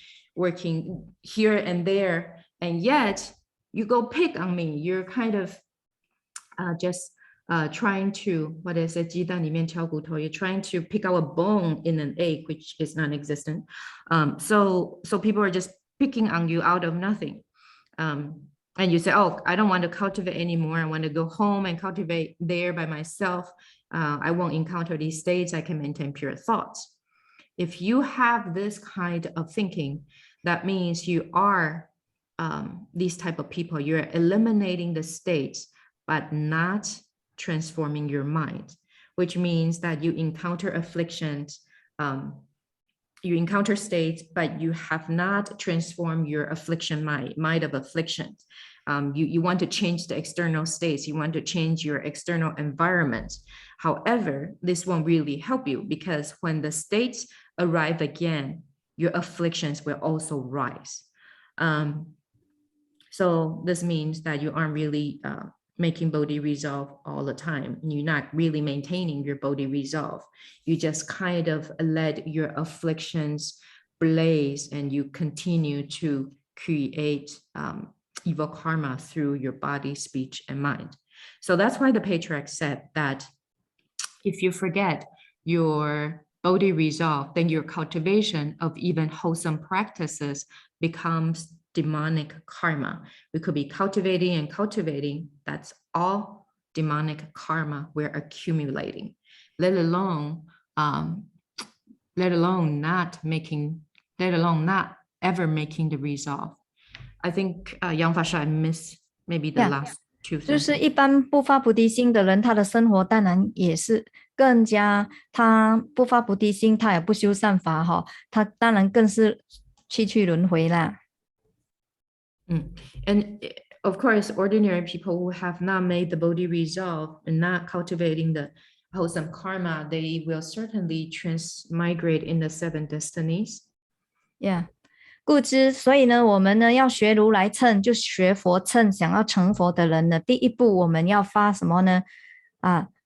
here and there. And yet you go pick on me. You're kind of just trying to, what is it? 鸡蛋里面挑骨头. You're trying to pick out a bone in an egg, which is non-existent. So people are just picking on you out of nothing. And you say, oh, I don't want to cultivate anymore. I want to go home and cultivate there by myself. I won't encounter these states. I can maintain pure thoughts. If you have this kind of thinking, that means you are these type of people. You're eliminating the states, but not transforming your mind, which means that you encounter afflictions, you encounter states, but you have not transformed your affliction mind of afflictions. You want to change the external states. You want to change your external environment. However, this won't really help you, because when the states arrive again, your afflictions will also rise. So this means that you aren't really making Bodhi resolve all the time. You're not really maintaining your Bodhi resolve. You just kind of let your afflictions blaze and you continue to create evil karma through your body, speech, and mind. So that's why the patriarch said that if you forget your Bodhi resolve, then your cultivation of even wholesome practices becomes demonic karma. We could be cultivating and cultivating. That's all demonic karma we're accumulating, let alone not ever making the resolve. I think Yang Fasha, I missed maybe the last two sentences. 就是一般不发菩提心的人，他的生活当然也是更加，他不发菩提心，他也不修善法哈，他当然更是去轮回啦。And of course, ordinary people who have not made the Bodhi resolve and not cultivating the wholesome karma, they will certainly transmigrate in the 7 destinies. Yeah. 故知，所以呢，我们呢要学如来乘，就学佛乘。想要成佛的人呢，第一步我们要发什么呢？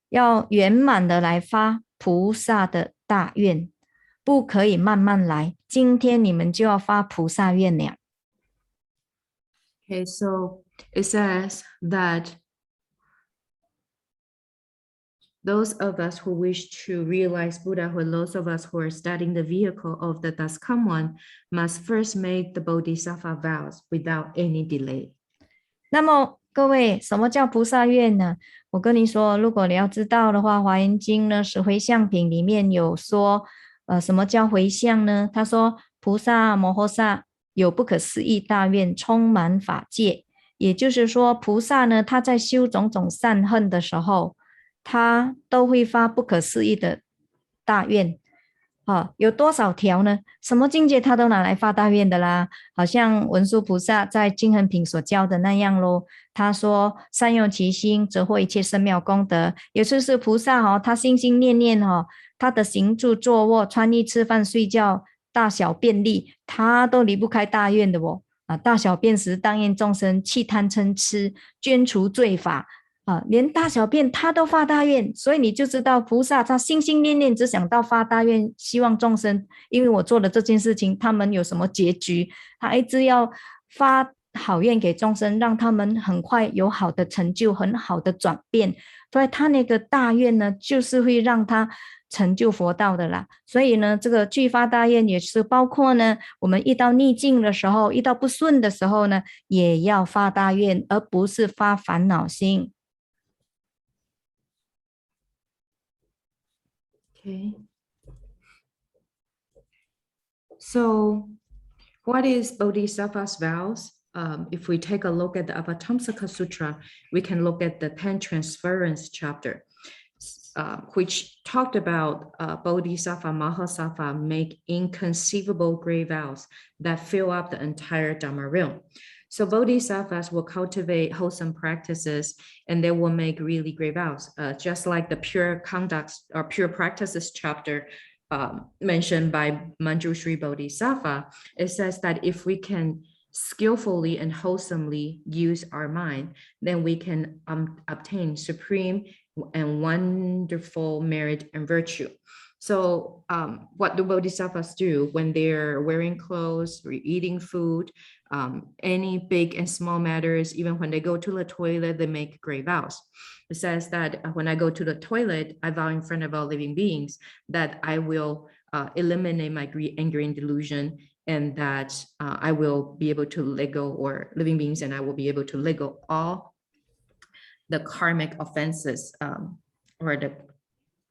要圆满的来发菩萨的大愿，不可以慢慢来。今天你们就要发菩萨愿了。Okay, so it says that those of us who wish to realize Buddhahood, those of us who are studying the vehicle of the Thus Come One, must first make the Bodhisattva vows without any delay. 那么各位，什么叫菩萨愿呢？我跟你说，如果你要知道的话，《华严经》呢是回向品里面有说，什么叫回向呢？他说，菩萨摩诃萨有不可思议大愿，充满法界。也就是说，菩萨呢，他在修种种善恨的时候，他都会发不可思议的大愿。有多少条呢？什么境界他都拿来发大愿的啦，好像文殊菩萨在净恒品所教的那样咯。他说善用其心，则获一切深妙功德。也就是菩萨他心心念念他的行住坐卧、穿衣吃饭睡觉、大小便利，他都离不开大愿的大小便时当愿众生，弃贪嗔痴，捐除罪法，连大小便他都发大愿，所以你就知道菩萨他心心念念只想到发大愿，希望众生因为我做了这件事情，他们有什么结局，他一直要发好愿给众生，让他们很快有好的成就，很好的转变。所以他那个大愿呢，就是会让他成就佛道的啦。所以呢，这个具发大愿也是包括呢，我们遇到逆境的时候，遇到不顺的时候呢，也要发大愿，而不是发烦恼心。Okay. So, what is Bodhisattva's vows? If we take a look at the Avatamsaka Sutra, we can look at the 10 transference chapter, which talked about Bodhisattva, Mahasattva make inconceivable great vows that fill up the entire Dharma realm. So Bodhisattvas will cultivate wholesome practices and they will make really great vows, just like the pure conducts or pure practices chapter mentioned by Manjushri Bodhisattva. It says that if we can skillfully and wholesomely use our mind, then we can obtain supreme and wonderful merit and virtue. So what do Bodhisattvas do when they're wearing clothes or eating food, any big and small matters, even when they go to the toilet, they make great vows. It says that when I go to the toilet, I vow in front of all living beings that I will eliminate my greed, anger, and delusion, and that I will be able to let go, or living beings, and I will be able to let go all the karmic offenses, or the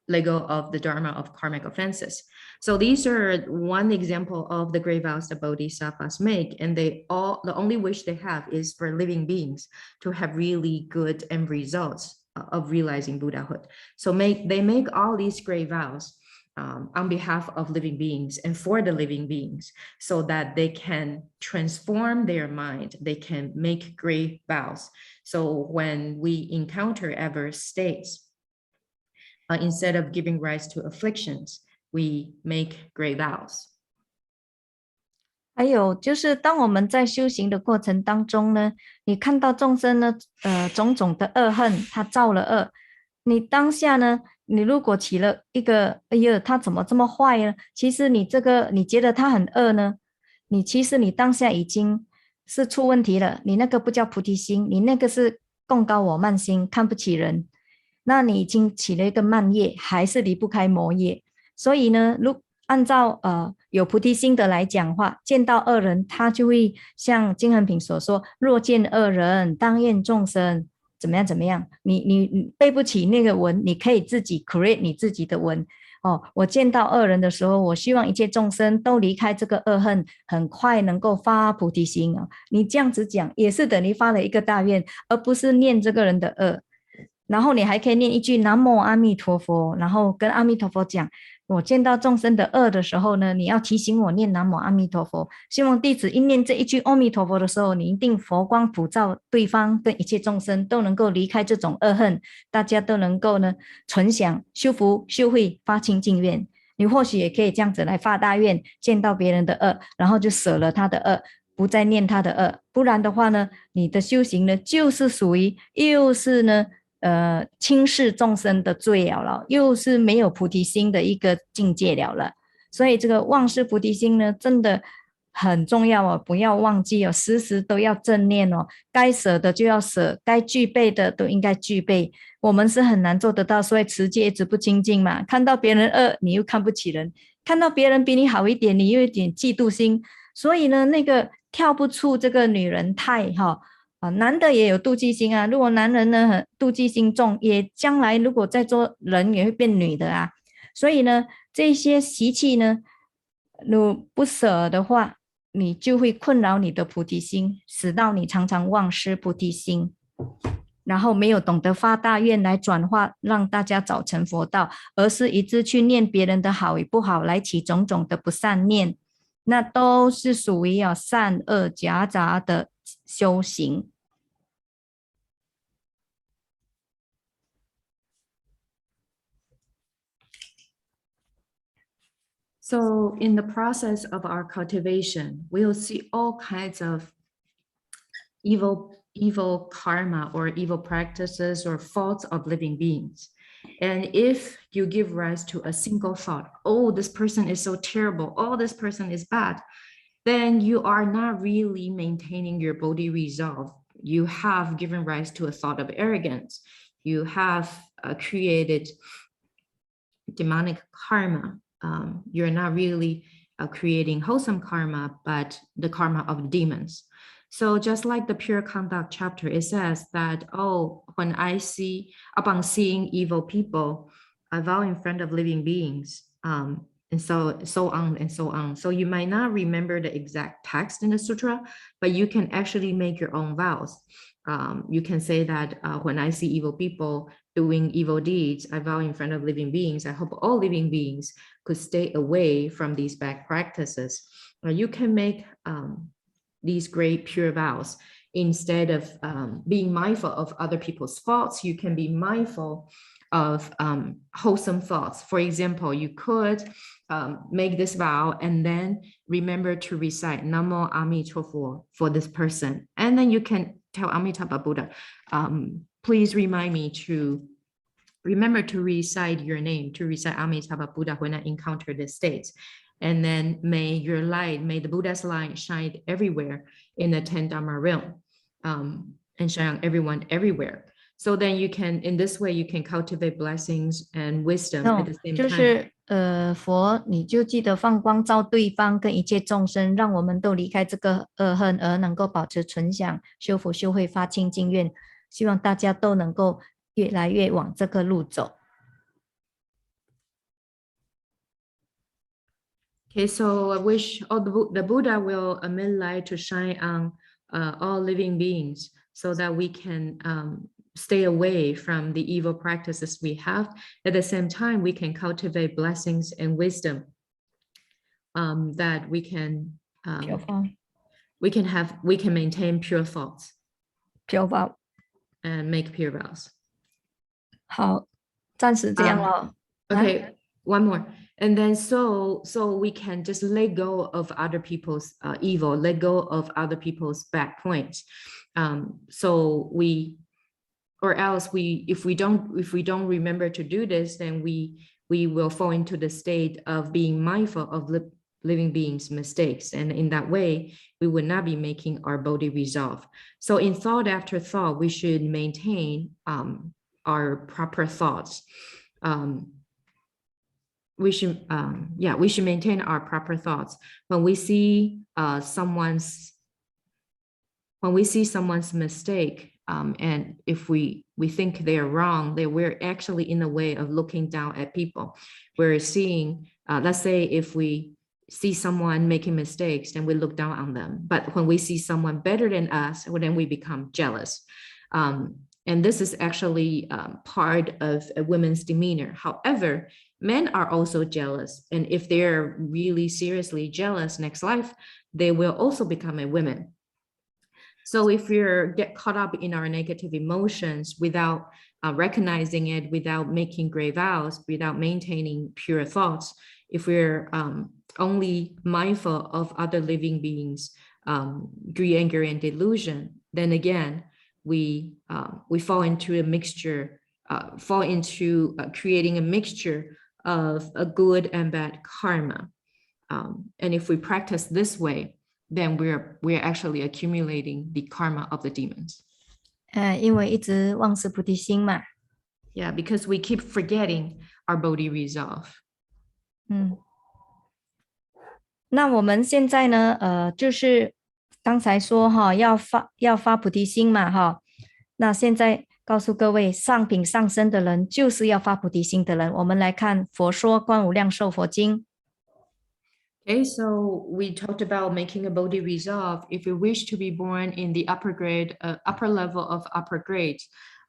let go of the dharma of karmic offenses. So these are one example of the great vows the bodhisattvas make, and the only wish they have is for living beings to have really good end results of realizing Buddhahood. So they make all these great vows on behalf of living beings and for the living beings, so that they can transform their mind, they can make great vows. So when we encounter adverse states, instead of giving rise to afflictions, we make great vows. 还有就是，当我们在修行的过程当中呢，你看到众生呢，种种的恶恨，他造了恶，你当下呢，你如果起了一个，哎呀，他怎么这么坏呢？其实你这个，你觉得他很恶呢，其实你当下已经是出问题了，你那个不叫菩提心，你那个是共高我慢心，看不起人，那你已经起了一个慢业，还是离不开魔业。所以呢，按照有菩提心的来讲话，见到恶人，他就会像金恒品所说：若见恶人，当愿众生怎么样怎么样。你背不起那个文，你可以自己 create 你自己的文。我见到恶人的时候，我希望一切众生都离开这个恶恨，很快能够发菩提心啊。你这样子讲，也是等于发了一个大愿，而不是念这个人的恶。然后你还可以念一句南无阿弥陀佛，然后跟阿弥陀佛讲，我见到众生的恶的时候呢，你要提醒我念南无阿弥陀佛。希望弟子一念这一句阿弥陀佛的时候，你一定佛光普照对方跟一切众生都能够离开这种恶恨，大家都能够呢存想修福修慧发清净愿。你或许也可以这样子来发大愿，见到别人的恶，然后就舍了他的恶，不再念他的恶。不然的话呢，你的修行呢就是属于又是呢轻视众生的罪了，又是没有菩提心的一个境界了。所以这个忘失菩提心呢，真的很重要哦，不要忘记哦，时时都要正念哦，该舍的就要舍，该具备的都应该具备。我们是很难做得到，所以持戒一直不清净嘛。看到别人恶，你又看不起人；看到别人比你好一点，你又有点嫉妒心。所以呢，那个跳不出这个女人态哈。男的也有妒忌心啊，如果男人呢妒忌心重，也将来如果再做人也会变女的啊。所以呢，这些习气呢，如不舍的话，你就会困扰你的菩提心，使到你常常忘失菩提心，然后没有懂得发大愿来转化，让大家早成佛道，而是一直去念别人的好与不好，来起种种的不善念，那都是属于善恶夹杂的修行。So in the process of our cultivation, we'll see all kinds of evil evil karma or evil practices or faults of living beings. And if you give rise to a single thought, oh, this person is so terrible, oh, this person is bad, then you are not really maintaining your Bodhi resolve. You have given rise to a thought of arrogance. You have created demonic karma. You're not really creating wholesome karma, but the karma of demons. So just like the Pure Conduct chapter, it says that, oh, upon seeing evil people, I vow in front of living beings, and so on and so on. So you might not remember the exact text in the sutra, but you can actually make your own vows. You can say that when I see evil people doing evil deeds, I vow in front of living beings. I hope all living beings could stay away from these bad practices. You can make these great pure vows. Instead of being mindful of other people's faults, you can be mindful of wholesome thoughts. For example, you could make this vow and then remember to recite Namo Amitabha for this person. And then you can tell Amitabha Buddha, please remind me to remember to recite your name, to recite Amitabha Buddha when I encounter this state. And then may your light, may the Buddha's light shine everywhere in the 10 Dharma realm, and shine on everyone everywhere. So then you can, in this way, you can cultivate blessings and wisdom at the same time. 就是佛，你就记得放光照对方跟一切众生，让我们都离开这个恶恨，而能够保持纯想，修福修慧，发清净愿。希望大家都能够越来越往这个路走。Okay, so I wish the Buddha will emit light to shine on all living beings so that we can stay away from the evil practices we have. At the same time, we can cultivate blessings and wisdom that we can maintain pure thoughts, pure vow, and make pure vows. 好，暂时这样了。Okay, one more. And then so we can just let go of other people's evil, let go of other people's bad points. So if we don't remember to do this, then we will fall into the state of being mindful of living beings' mistakes. And in that way, we would not be making our Bodhi resolve. So in thought after thought, we should maintain our proper thoughts. We should maintain our proper thoughts when we see someone's mistake, and if we think they are wrong, that we're actually in the way of looking down at people. We're seeing, let's say if we see someone making mistakes, then we look down on them. But when we see someone better than us, well, then we become jealous. And this is actually part of a woman's demeanor. However, men are also jealous. And if they're really seriously jealous next life, they will also become a woman. So if we get caught up in our negative emotions without recognizing it, without making great vows, without maintaining pure thoughts, if we're only mindful of other living beings, greed, anger, and delusion, then again, we fall into a mixture, creating a mixture of a good and bad karma. And if we practice this way, then we're actually accumulating the karma of the demons. 因为一直忘失菩提心嘛。Yeah, because we keep forgetting our Bodhi resolve. 那我们现在呢，就是刚才说要发菩提心嘛那现在告诉各位，上品上身的人就是要发菩提心的人。我们来看《佛说观无量寿佛经》。Okay, so we talked about making a Bodhi resolve. If you wish to be born in the upper level of upper grade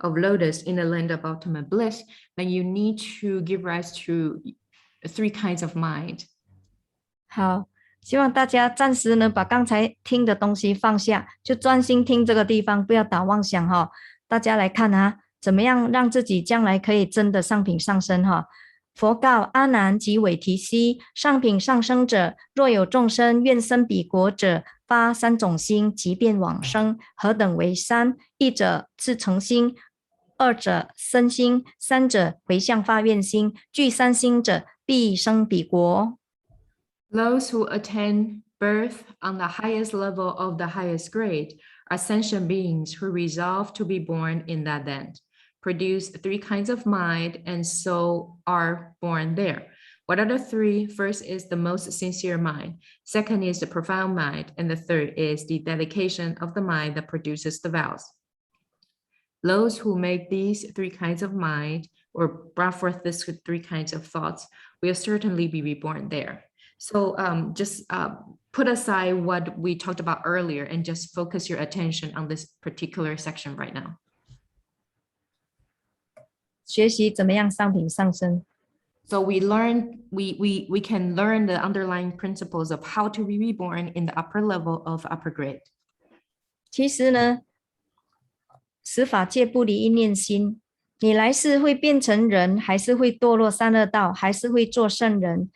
of lotus in the land of ultimate bliss, then you need to give rise to 3 kinds of mind. 好，希望大家暂时呢把刚才听的东西放下，就专心听这个地方，不要打妄想大家来看怎么样让自己将来可以真的上品上身佛告阿难及韦提希，上品上生者，若有众生愿生彼国者，发三种心，即便往生。何等为三？一者自诚心，二者身心，三者回向发愿心。具三心者，必生彼国。 Those who attain birth on the highest level of the highest grade are sentient beings who resolve to be born in that land, produce three kinds of mind, and so are born there. What are the three? First is the most sincere mind. Second is the profound mind. And the third is the dedication of the mind that produces the vows. Those who make these three kinds of mind or brought forth these three kinds of thoughts will certainly be reborn there. So just put aside what we talked about earlier and just focus your attention on this particular section right now. 学习怎么样上品上身。 So we can learn the underlying principles of how to be reborn in the upper level of upper grade. 其实呢，十法界不离一念心，你来世会变成人，还是会堕落三恶道，还是会做圣人，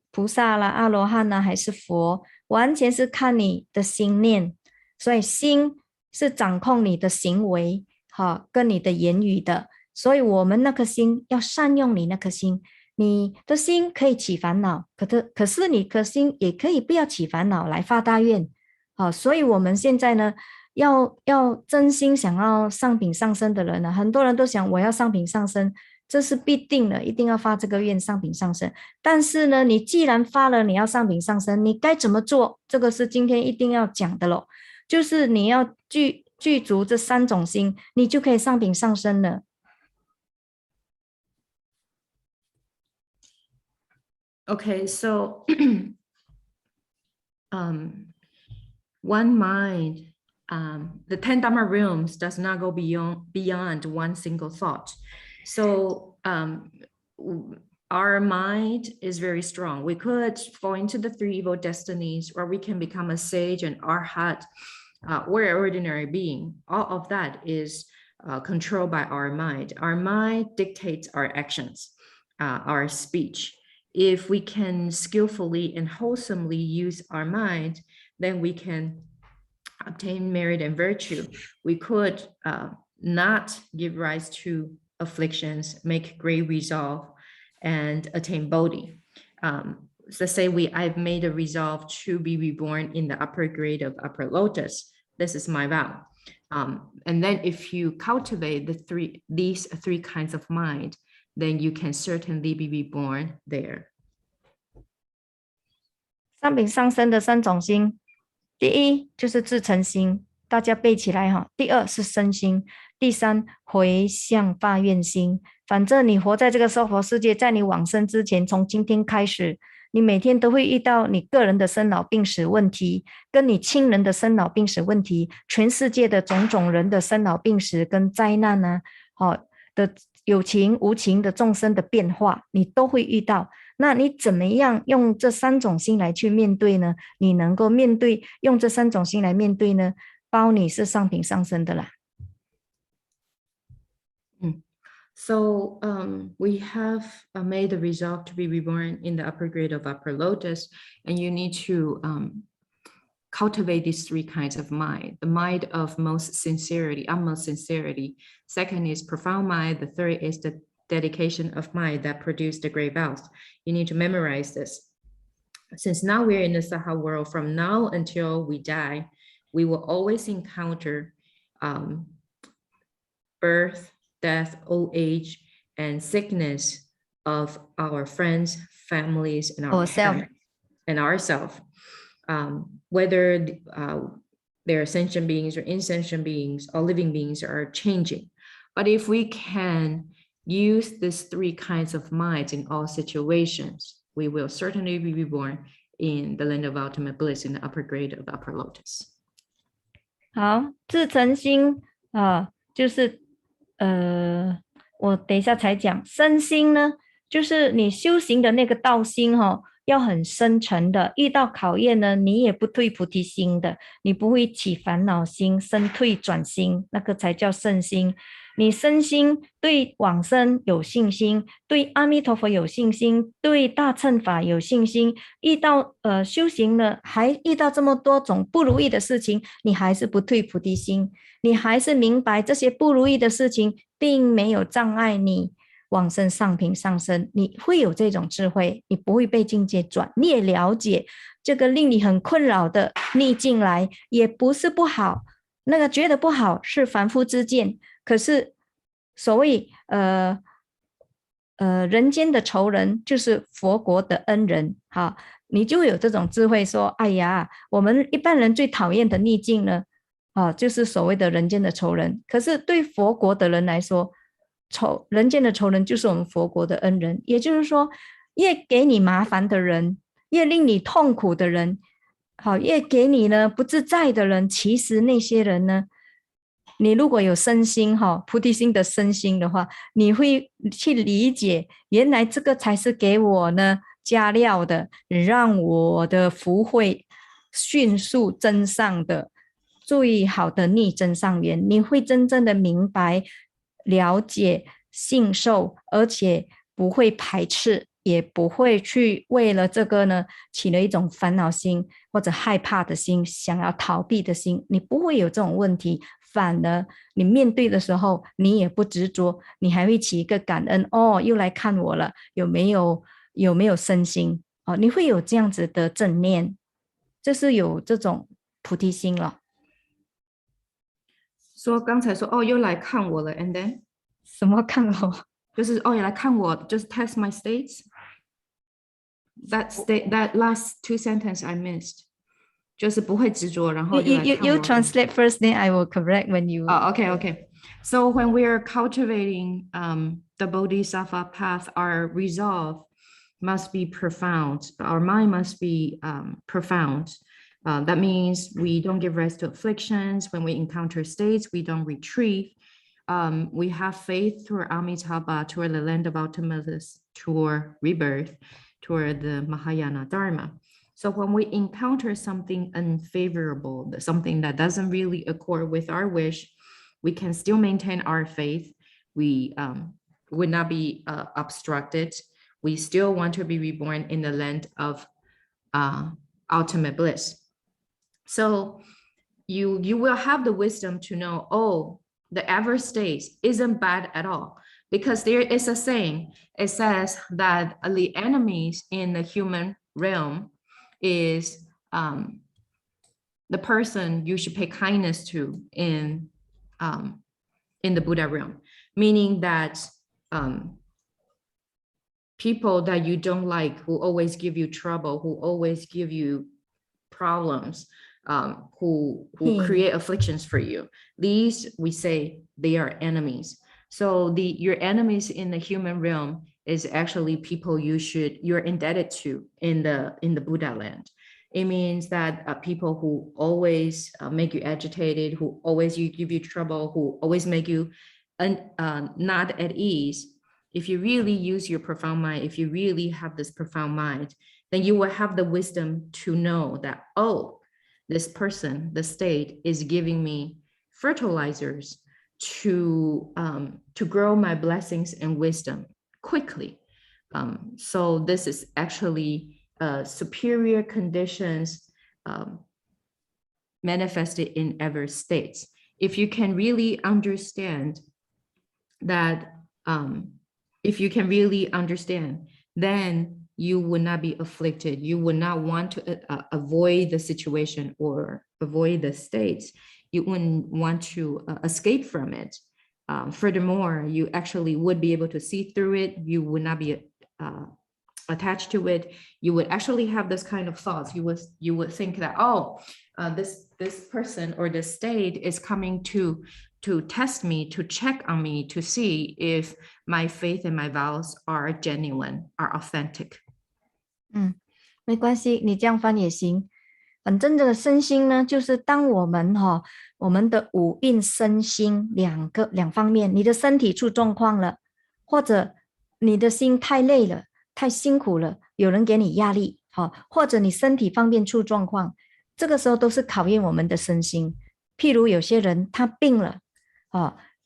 菩萨啦、阿罗汉啦，还是佛，完全是看你的心念。所以心是掌控你的行为，跟你的言语的。所以我们那颗心要善用你那颗心，你的心可以起烦恼，可是你颗心也可以不要起烦恼来发大愿。所以我们现在呢，要真心想要上品上身的人呢，很多人都想我要上品上身，这是必定的，一定要发这个愿上品上身。但是呢，你既然发了你要上品上身，你该怎么做？这个是今天一定要讲的咯，就是你要具足这三种心，你就可以上品上身了。Okay, so one mind, the 10 Dharma realms does not go beyond one single thought. So our mind is very strong. We could fall into the three evil destinies, or we can become a sage, an arhat, or an ordinary being. All of that is controlled by our mind. Our mind dictates our actions, our speech. If we can skillfully and wholesomely use our mind, then we can obtain merit and virtue. We could not give rise to afflictions, make great resolve, and attain bodhi. So say I've made a resolve to be reborn in the upper grade of upper lotus. This is my vow. And then if you cultivate these three kinds of mind, then you can certainly be reborn there. 上品上身的三种心，第一就是自诚心，大家背起来哈。第二是身心，第三回向发愿心。反正你活在这个娑婆世界，在你往生之前，从今天开始，你每天都会遇到你个人的生老病死问题，跟你亲人的生老病死问题，全世界的种种人的生老病死跟灾难呢，的有情无情的众生的变化，你都会遇到。那你怎么样用这三种心来去面对呢？你能够面对，用这三种心来面对呢，包你是上品上身的啦。So we have made the resolve to be reborn in the upper grade of upper lotus, and you need to cultivate these three kinds of mind. The mind of most sincerity, utmost sincerity. Second is profound mind. The third is the dedication of mind that produced the great vows. You need to memorize this. Since now we're in the Saha world, from now until we die, we will always encounter birth, death, old age, and sickness of our friends, families, and ourselves. Whether they're sentient beings or insentient beings, all living beings are changing. But if we can use these three kinds of minds in all situations, we will certainly be reborn in the land of ultimate bliss in the upper grade of upper lotus. 好，自诚心就是我等一下才讲。身心呢，就是你修行的那个道心要很深沉的，遇到考验呢，你也不退菩提心的，你不会起烦恼心，身退转心，那个才叫圣心。你身心对往生有信心，对阿弥陀佛有信心，对大乘法有信心，遇到修行了，还遇到这么多种不如意的事情，你还是不退菩提心，你还是明白这些不如意的事情并没有障碍你往生上品上升，你会有这种智慧，你不会被境界转，你也了解这个令你很困扰的逆境来也不是不好，那个觉得不好是凡夫之见，可是所谓人间的仇人就是佛国的恩人，好，你就有这种智慧说，哎呀，我们一般人最讨厌的逆境呢，就是所谓的人间的仇人，可是对佛国的人来说，人间的仇人就是我们佛国的恩人，也就是说，越给你麻烦的人，越令你痛苦的人，好，越给你呢不自在的人，其实那些人呢，你如果有身心菩提心的身心的话，你会去理解，原来这个才是给我呢加料的，让我的福慧迅速增上的最好的逆增上缘，你会真正的明白了解信受，而且不会排斥，也不会去为了这个呢起了一种烦恼心或者害怕的心，想要逃避的心，你不会有这种问题，反而你面对的时候你也不执着，你还会起一个感恩，又来看我了，有没有身心，你会有这样子的正念，这是有这种菩提心了。说刚才说又来看我了 and then 什么看我？就是也来看我，就是 test my states. That last two sentence I missed. 就是不会执着，然后 you translate first, then I will correct when you. Okay. So when we are cultivating the Bodhisattva path, our resolve must be profound. Our mind must be profound. That means we don't give rest to afflictions. When we encounter states, we don't retreat. We have faith toward Amitabha, toward the land of ultimate bliss, toward rebirth, toward the Mahayana Dharma. So when we encounter something unfavorable, something that doesn't really accord with our wish, we can still maintain our faith. We would not be obstructed. We still want to be reborn in the land of ultimate bliss. So you will have the wisdom to know, the adverse states isn't bad at all, because there is a saying, it says that the enemies in the human realm is the person you should pay kindness to in the Buddha realm, meaning that people that you don't like, who always give you trouble, who always give you problems, who create afflictions for you, these we say they are enemies. So your enemies in the human realm is actually people you're indebted to in the Buddha land. It means that people who always make you agitated, who always give you trouble, who always make you not at ease. If you really use your profound mind, if you really have this profound mind, then you will have the wisdom to know that, this person, the state, is giving me fertilizers to grow my blessings and wisdom quickly. So this is actually superior conditions manifested in ever states. If you can really understand that, then you would not be afflicted. You would not want to avoid the situation or avoid the states. You wouldn't want to escape from it. Furthermore, you actually would be able to see through it. You would not be attached to it. You would actually have this kind of thoughts. You would think that, this person or this state is coming to test me, to check on me, to see if my faith and my vows are genuine, are authentic. 没关系，你这样翻也行。反正这个身心呢，就是当我们我们的五蕴身心两方面，你的身体出状况了，或者你的心太累了，太辛苦了，有人给你压力，或者你身体方面出状况，这个时候都是考验我们的身心。譬如有些人他病了，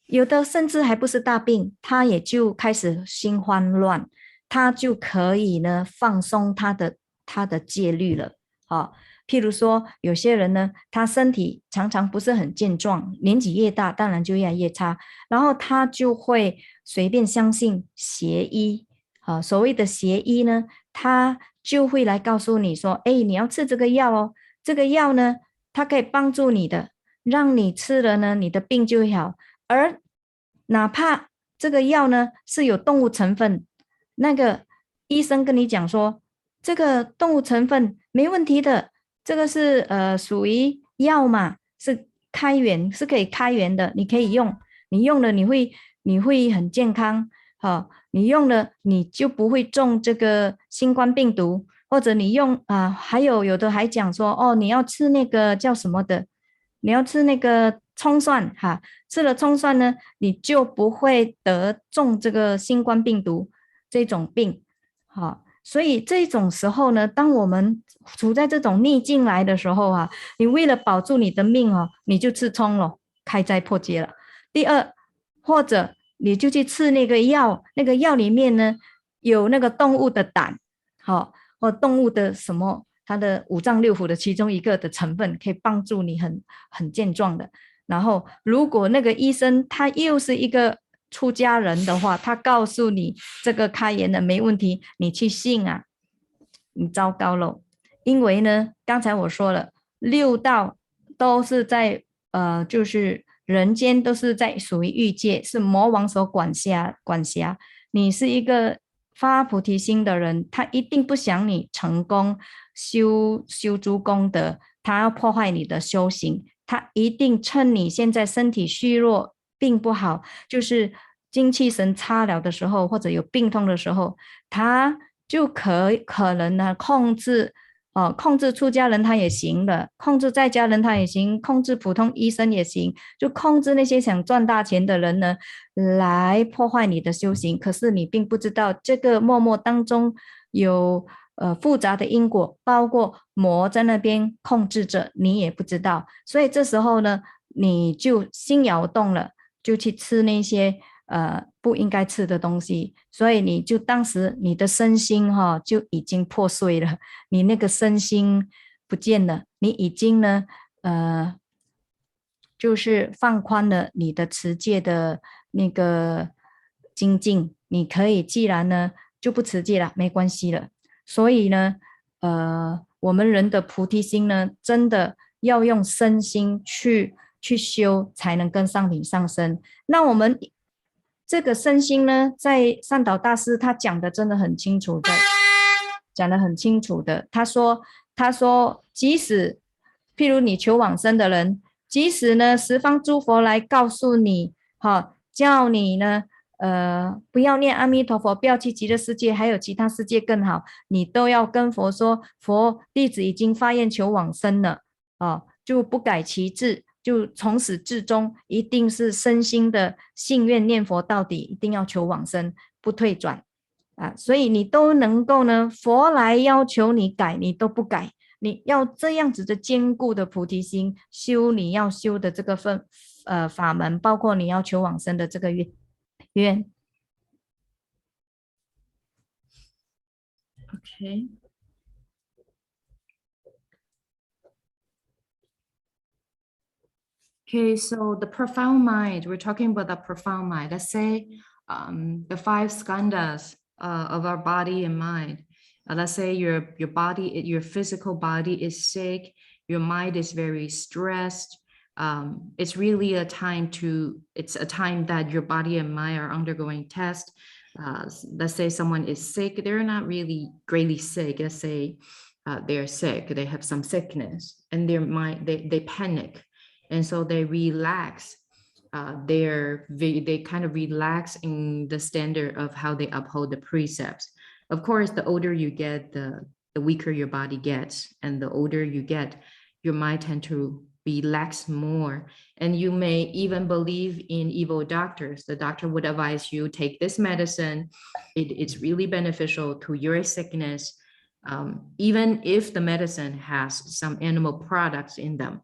有的甚至还不是大病，他也就开始心慌乱，他就可以呢放松他的戒律了。譬如说有些人呢，他身体常常不是很健壮，年纪越大当然就越来越差，然后他就会随便相信邪医。所谓的邪医呢，他就会来告诉你说，哎，你要吃这个药哦，这个药呢它可以帮助你的，让你吃了呢你的病就会好。而哪怕这个药呢是有动物成分，那个医生跟你讲说这个动物成分没问题的，这个是属于药嘛，是开源，是可以开源的，你可以用，你用了你会很健康。你用了你就不会中这个新冠病毒，或者你用还有的还讲说哦，你要吃那个叫什么的，你要吃那个葱蒜吃了葱蒜呢，你就不会得中这个新冠病毒这种病。所以这种时候呢，当我们处在这种逆境来的时候你为了保住你的命你就吃葱了，开灾破戒了。第二，或者你就去吃那个药，那个药里面呢有那个动物的胆，或动物的什么，它的五脏六腑的其中一个的成分，可以帮助你很健壮的。然后，如果那个医生他又是一个出家人的话，他告诉你这个开眼的没问题，你去信你糟糕了。因为呢，刚才我说了，六道都是在就是人间都是在属于欲界，是魔王所管辖。你是一个发菩提心的人，他一定不想你成功修诸功德，他要破坏你的修行，他一定趁你现在身体虚弱病不好，就是精气神差了的时候，或者有病痛的时候，他就可能呢控制出家人他也行的，控制在家人他也行，控制普通医生也行，就控制那些想赚大钱的人呢，来破坏你的修行。可是你并不知道这个默默当中有复杂的因果，包括魔在那边控制着，你也不知道。所以这时候呢，你就心摇动了，就去吃那些不应该吃的东西，所以你就当时你的身心就已经破碎了，你那个身心不见了，你已经呢就是放宽了你的持戒的那个精进，你可以既然呢就不持戒了，没关系了。所以呢我们人的菩提心呢，真的要用身心去修，才能跟上品上升。那我们这个身心呢，在善导大师他讲的真的很清楚的，讲得很清楚的。他说，即使譬如你求往生的人，即使呢十方诸佛来告诉你，叫你呢不要念阿弥陀佛，不要去极乐世界，还有其他世界更好，你都要跟佛说，佛弟子已经发愿求往生了，就不改其志，就从始至终一定是身心的信愿念佛到底，一定要求往生，不退转所以你都能够呢，佛来要求你改，你都不改，你要这样子的坚固的菩提心，修你要修的这个法门，包括你要求往生的这个愿。Okay. Okay, so the profound mind, we're talking about the profound mind. Let's say the five skandhas of our body and mind. Let's say your body, your physical body is sick, your mind is very stressed. It's really a time that your body and mind are undergoing test. Let's say someone is sick, they're not really greatly sick. Let's say they're sick, they have some sickness, and their mind, they panic. And so they relax. They kind of relax in the standard of how they uphold the precepts. Of course, the older you get, the weaker your body gets, and the older you get, your mind tend to relax more. And you may even believe in evil doctors. The doctor would advise you take this medicine. It's really beneficial to your sickness, even if the medicine has some animal products in them.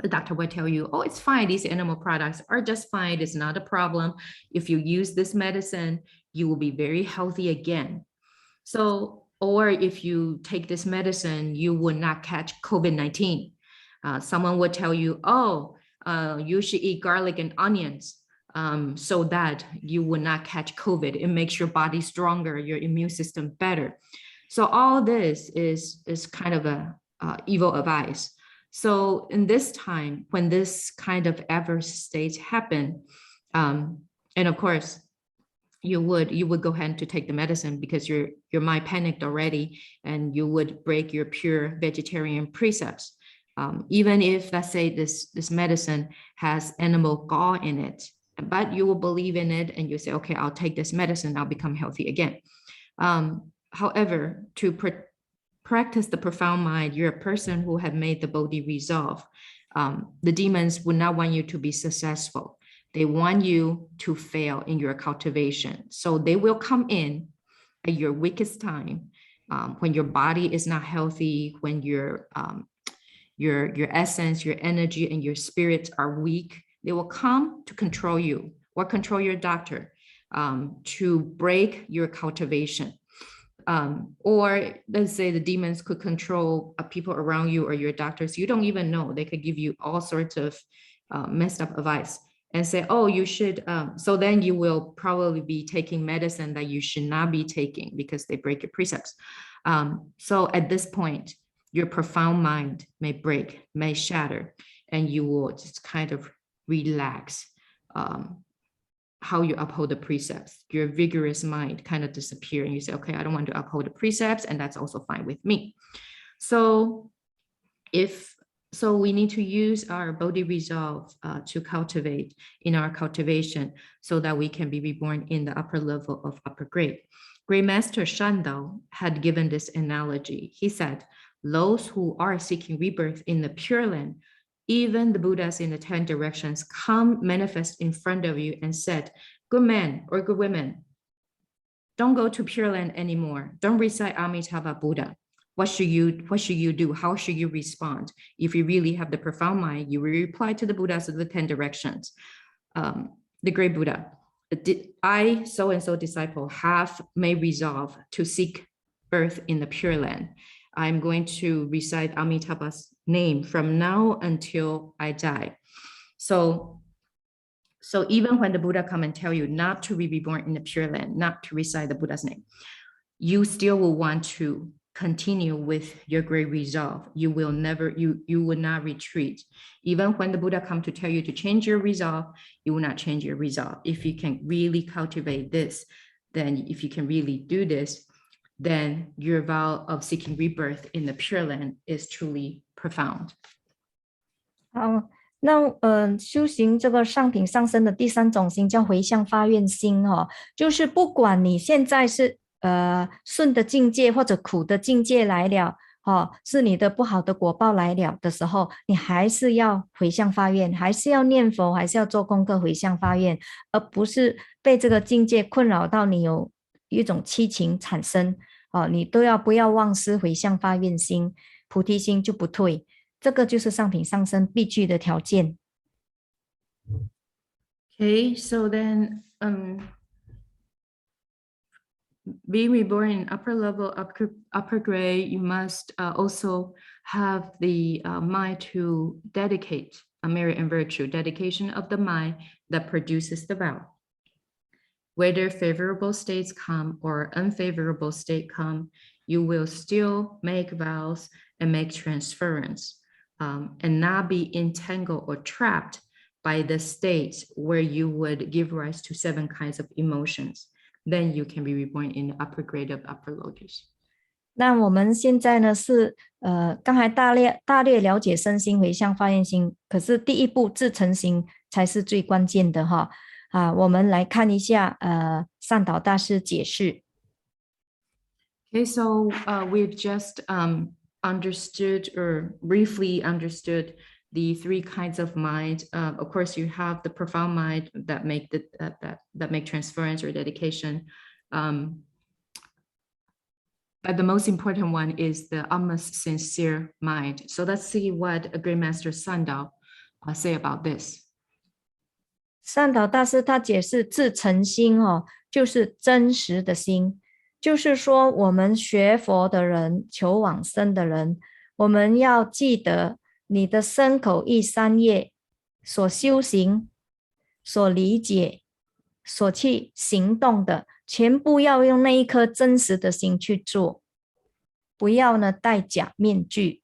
The doctor will tell you, oh, it's fine. These animal products are just fine. It's not a problem. If you use this medicine, you will be very healthy again. So, or if you take this medicine, you will not catch COVID-19. Someone will tell you, oh, you should eat garlic and onions so that you will not catch COVID. It makes your body stronger, your immune system better. So all this is kind of a evil advice. So in this time, when this kind of adverse states happen, and of course, you would go ahead to take the medicine because your mind panicked already, and you would break your pure vegetarian precepts. Even if, let's say, this medicine has animal gall in it, but you will believe in it and you say, okay, I'll take this medicine, I'll become healthy again. However, to practice the profound mind, you're a person who have made the Bodhi resolve. The demons would not want you to be successful. They want you to fail in your cultivation. So they will come in at your weakest time, when your body is not healthy, when your essence, your energy, and your spirits are weak. They will come to control you or control your doctor, to break your cultivation. Or let's say the demons could control people around you or your doctors. You don't even know. They could give you all sorts of messed up advice and say, oh, you should. So then you will probably be taking medicine that you should not be taking because they break your precepts. So at this point, your profound mind may break, may shatter, and you will just kind of relax. How you uphold the precepts, your vigorous mind kind of disappear, and you say, okay, I don't want to uphold the precepts, and that's also fine with me. So we need to use our Bodhi resolve to cultivate in our cultivation so that we can be reborn in the upper level of upper grade. Great Master Shandao had given this analogy. He said, those who are seeking rebirth in the Pure Land, even the Buddhas in the 10 directions, come manifest in front of you and said, good men or good women, don't go to Pure Land anymore. Don't recite Amitabha Buddha. What should you do? How should you respond? If you really have the profound mind, you will reply to the Buddhas of the 10 directions. The great Buddha, I, so-and-so disciple, have made resolve to seek birth in the Pure Land. I'm going to recite Amitabha's name from now until I die. So even when the Buddha come and tell you not to be reborn in the Pure Land, not to recite the Buddha's name, you still will want to continue with your great resolve. You will not retreat. Even when the Buddha come to tell you to change your resolve, you will not change your resolve. If you can really cultivate this, then if you can really do this, then your vow of seeking rebirth in the Pure Land is truly profound. 好，那修行这个上品上升的第三种心叫回向发愿心哦，就是不管你现在是顺的境界或者苦的境界来了，是你的不好的果报来了的时候，你还是要回向发愿，还是要念佛，还是要做功课回向发愿，而不是被这个境界困扰到你有一种七情产生。你都要不要忘失回向发愿心，菩提心就不退，这个就是上品上升必具的条件。Okay, so then being reborn in upper level, upper grade, you must also have the mind to dedicate a merit and virtue, dedication of the mind that produces the vow. Whether favorable states come or unfavorable state come, you will still make vows and make transference, and not be entangled or trapped by the states where you would give rise to 7 kinds of emotions. Then you can be reborn in the upper grade of upper lotus. 那我们现在呢是刚才大略了解身心回向发愿心，可是第一步自成行才是最关键的哈。我们来看一下善导大师解释。Okay, so we've just understood or briefly understood the 3 kinds of mind. Of course, you have the profound mind that make transference or dedication. But the most important one is the almost sincere mind. So let's see what a great master Sandao say about this? 善导大师他解释自诚心就是真实的心，就是说我们学佛的人，求往生的人，我们要记得你的身口意三业所修行、所理解、所去行动的，全部要用那一颗真实的心去做，不要呢戴假面具。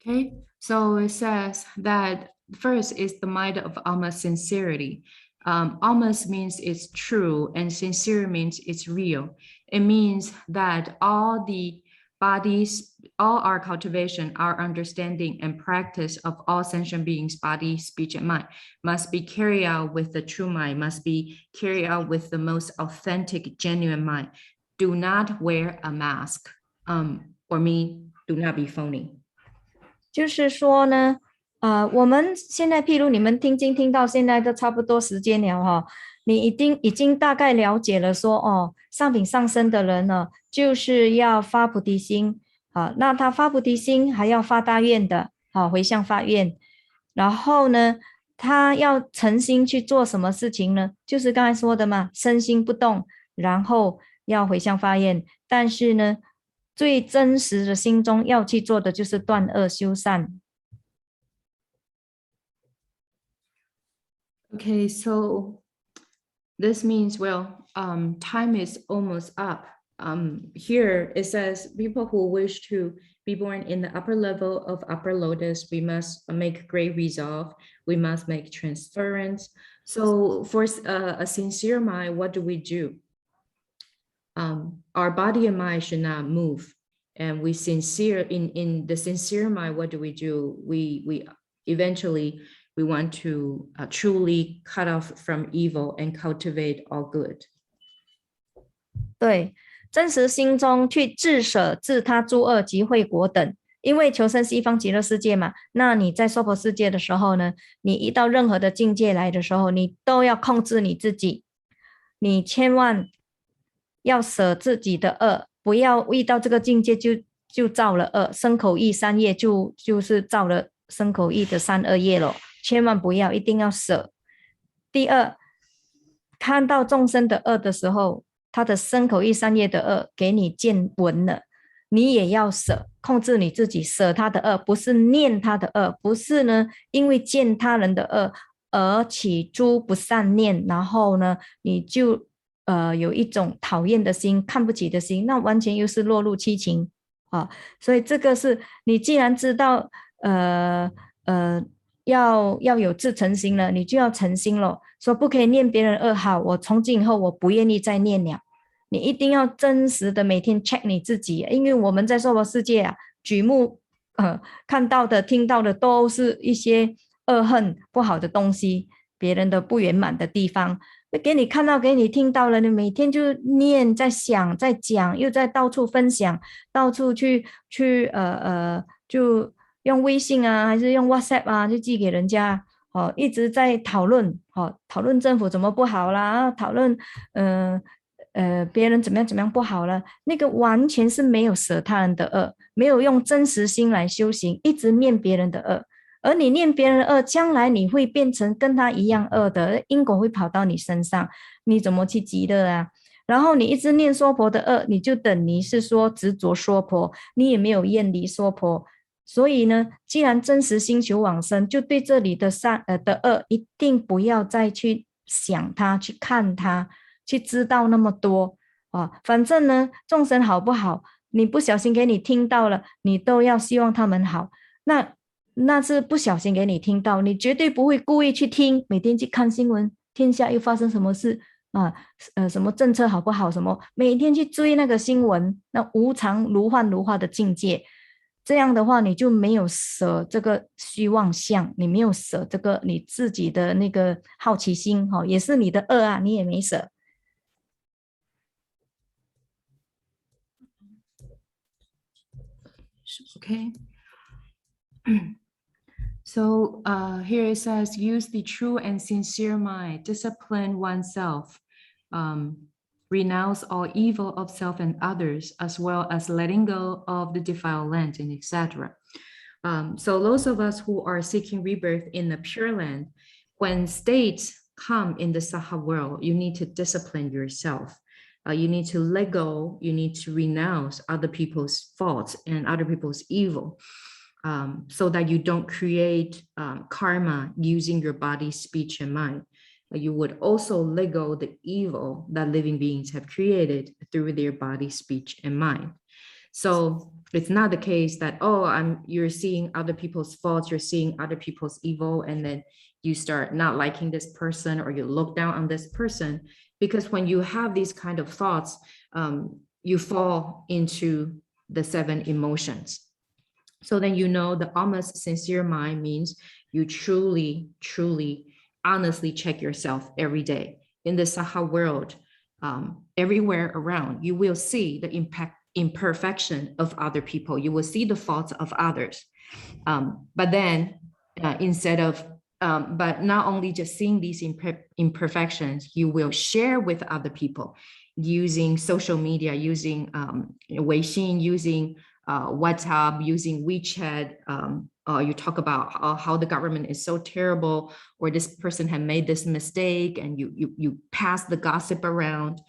Okay, so it says that first is the mind of almost sincerity. Almost means it's true, and sincere means it's real. It means that all the bodies, all our cultivation, our understanding and practice of all sentient beings, body, speech, and mind must be carried out with the true mind, must be carried out with the most authentic, genuine mind. Do not wear a mask. Or mean, do not be phony. 就是说呢，我们现在譬如你们听经听到现在都差不多时间了你已经大概了解了说上品上身的人呢，就是要发菩提心那他发菩提心还要发大愿的回向发愿，然后呢，他要诚心去做什么事情呢？就是刚才说的嘛，身心不动，然后要回向发愿，但是呢，最真实的心中要去做的就是断恶修善。Okay, so this means, well, time is almost up. Here it says people who wish to be born in the upper level of upper lotus, we must make great resolve. We must make transference. So for a sincere mind, what do? Our body and mind should not move. And we sincere in the sincere mind, what do? We eventually we want to truly cut off from evil and cultivate all good. 对，真实心中去自舍自他诸恶及秽果等，因为求生西方极乐世界嘛，那你在娑婆世界的时候呢，你一到任何的境界来的时候，你都要控制你自己，你千万要舍自己的恶，不要遇到这个境界就造了恶，身口意三业就是造了身口意的三恶业了，千万不要，一定要舍。第二，看到众生的恶的时候，他的身口意三业的恶给你见闻了，你也要舍，控制你自己，舍他的恶，不是念他的恶，不是呢因为见他人的恶而起诸不善念，然后呢你就有一种讨厌的心，看不起的心，那完全又是落入七情所以这个是你既然知道要有自诚心了，你就要诚心了，说不可以念别人恶好，我从今以后我不愿意再念了。你一定要真实的每天 check 你自己，因为我们在娑婆世界举目看到的听到的都是一些恶恨不好的东西，别人的不圆满的地方给你看到给你听到了，你每天就念在想在讲，又在到处分享，到处去就用微信还是用 WhatsApp 就寄给人家一直在讨论讨论政府怎么不好啦，讨论别人怎么样不好了，那个完全是没有舍他人的恶，没有用真实心来修行，一直念别人的恶，而你念别人的恶，将来你会变成跟他一样恶的，因果会跑到你身上，你怎么去积乐啊？然后你一直念娑婆的恶，你就等于是说执着娑婆，你也没有厌离娑婆。所以呢，既然真实心求往生，就对这里的的恶一定不要再去想它，去看它，去知道那么多反正呢，众生好不好，你不小心给你听到了，你都要希望他们好。那是不小心给你听到，你绝对不会故意去听，每天去看新闻，天下又发生什么事什么政策好不好，什么每天去追那个新闻，那无常如幻如化的境界。这样的话，你就没有舍这个虚妄相，你没有舍这个你自己的那个好奇心也是你的恶你也没舍。Okay. So here it says, use the true and sincere mind, discipline oneself, renounce all evil of self and others, as well as letting go of the defiled land, and etc. So those of us who are seeking rebirth in the Pure Land, when states come in the Saha world, you need to discipline yourself. You need to let go, you need to renounce other people's faults and other people's evil, so that you don't create karma using your body, speech, and mind. You would also let go the evil that living beings have created through their body, speech, and mind. So it's not the case that, oh, you're seeing other people's faults, you're seeing other people's evil, and then you start not liking this person or you look down on this person. Because when you have these kind of thoughts, you fall into the 7 emotions. So then you know the almost sincere mind means you truly, truly, honestly check yourself every day. In the Saha world, everywhere around, you will see the imperfection of other people. You will see the faults of others. But then but not only just seeing these imperfections, you will share with other people using social media, using Weixin, using WhatsApp, using WeChat. You talk about how the government is so terrible, or this person had made this mistake, and you pass the gossip around.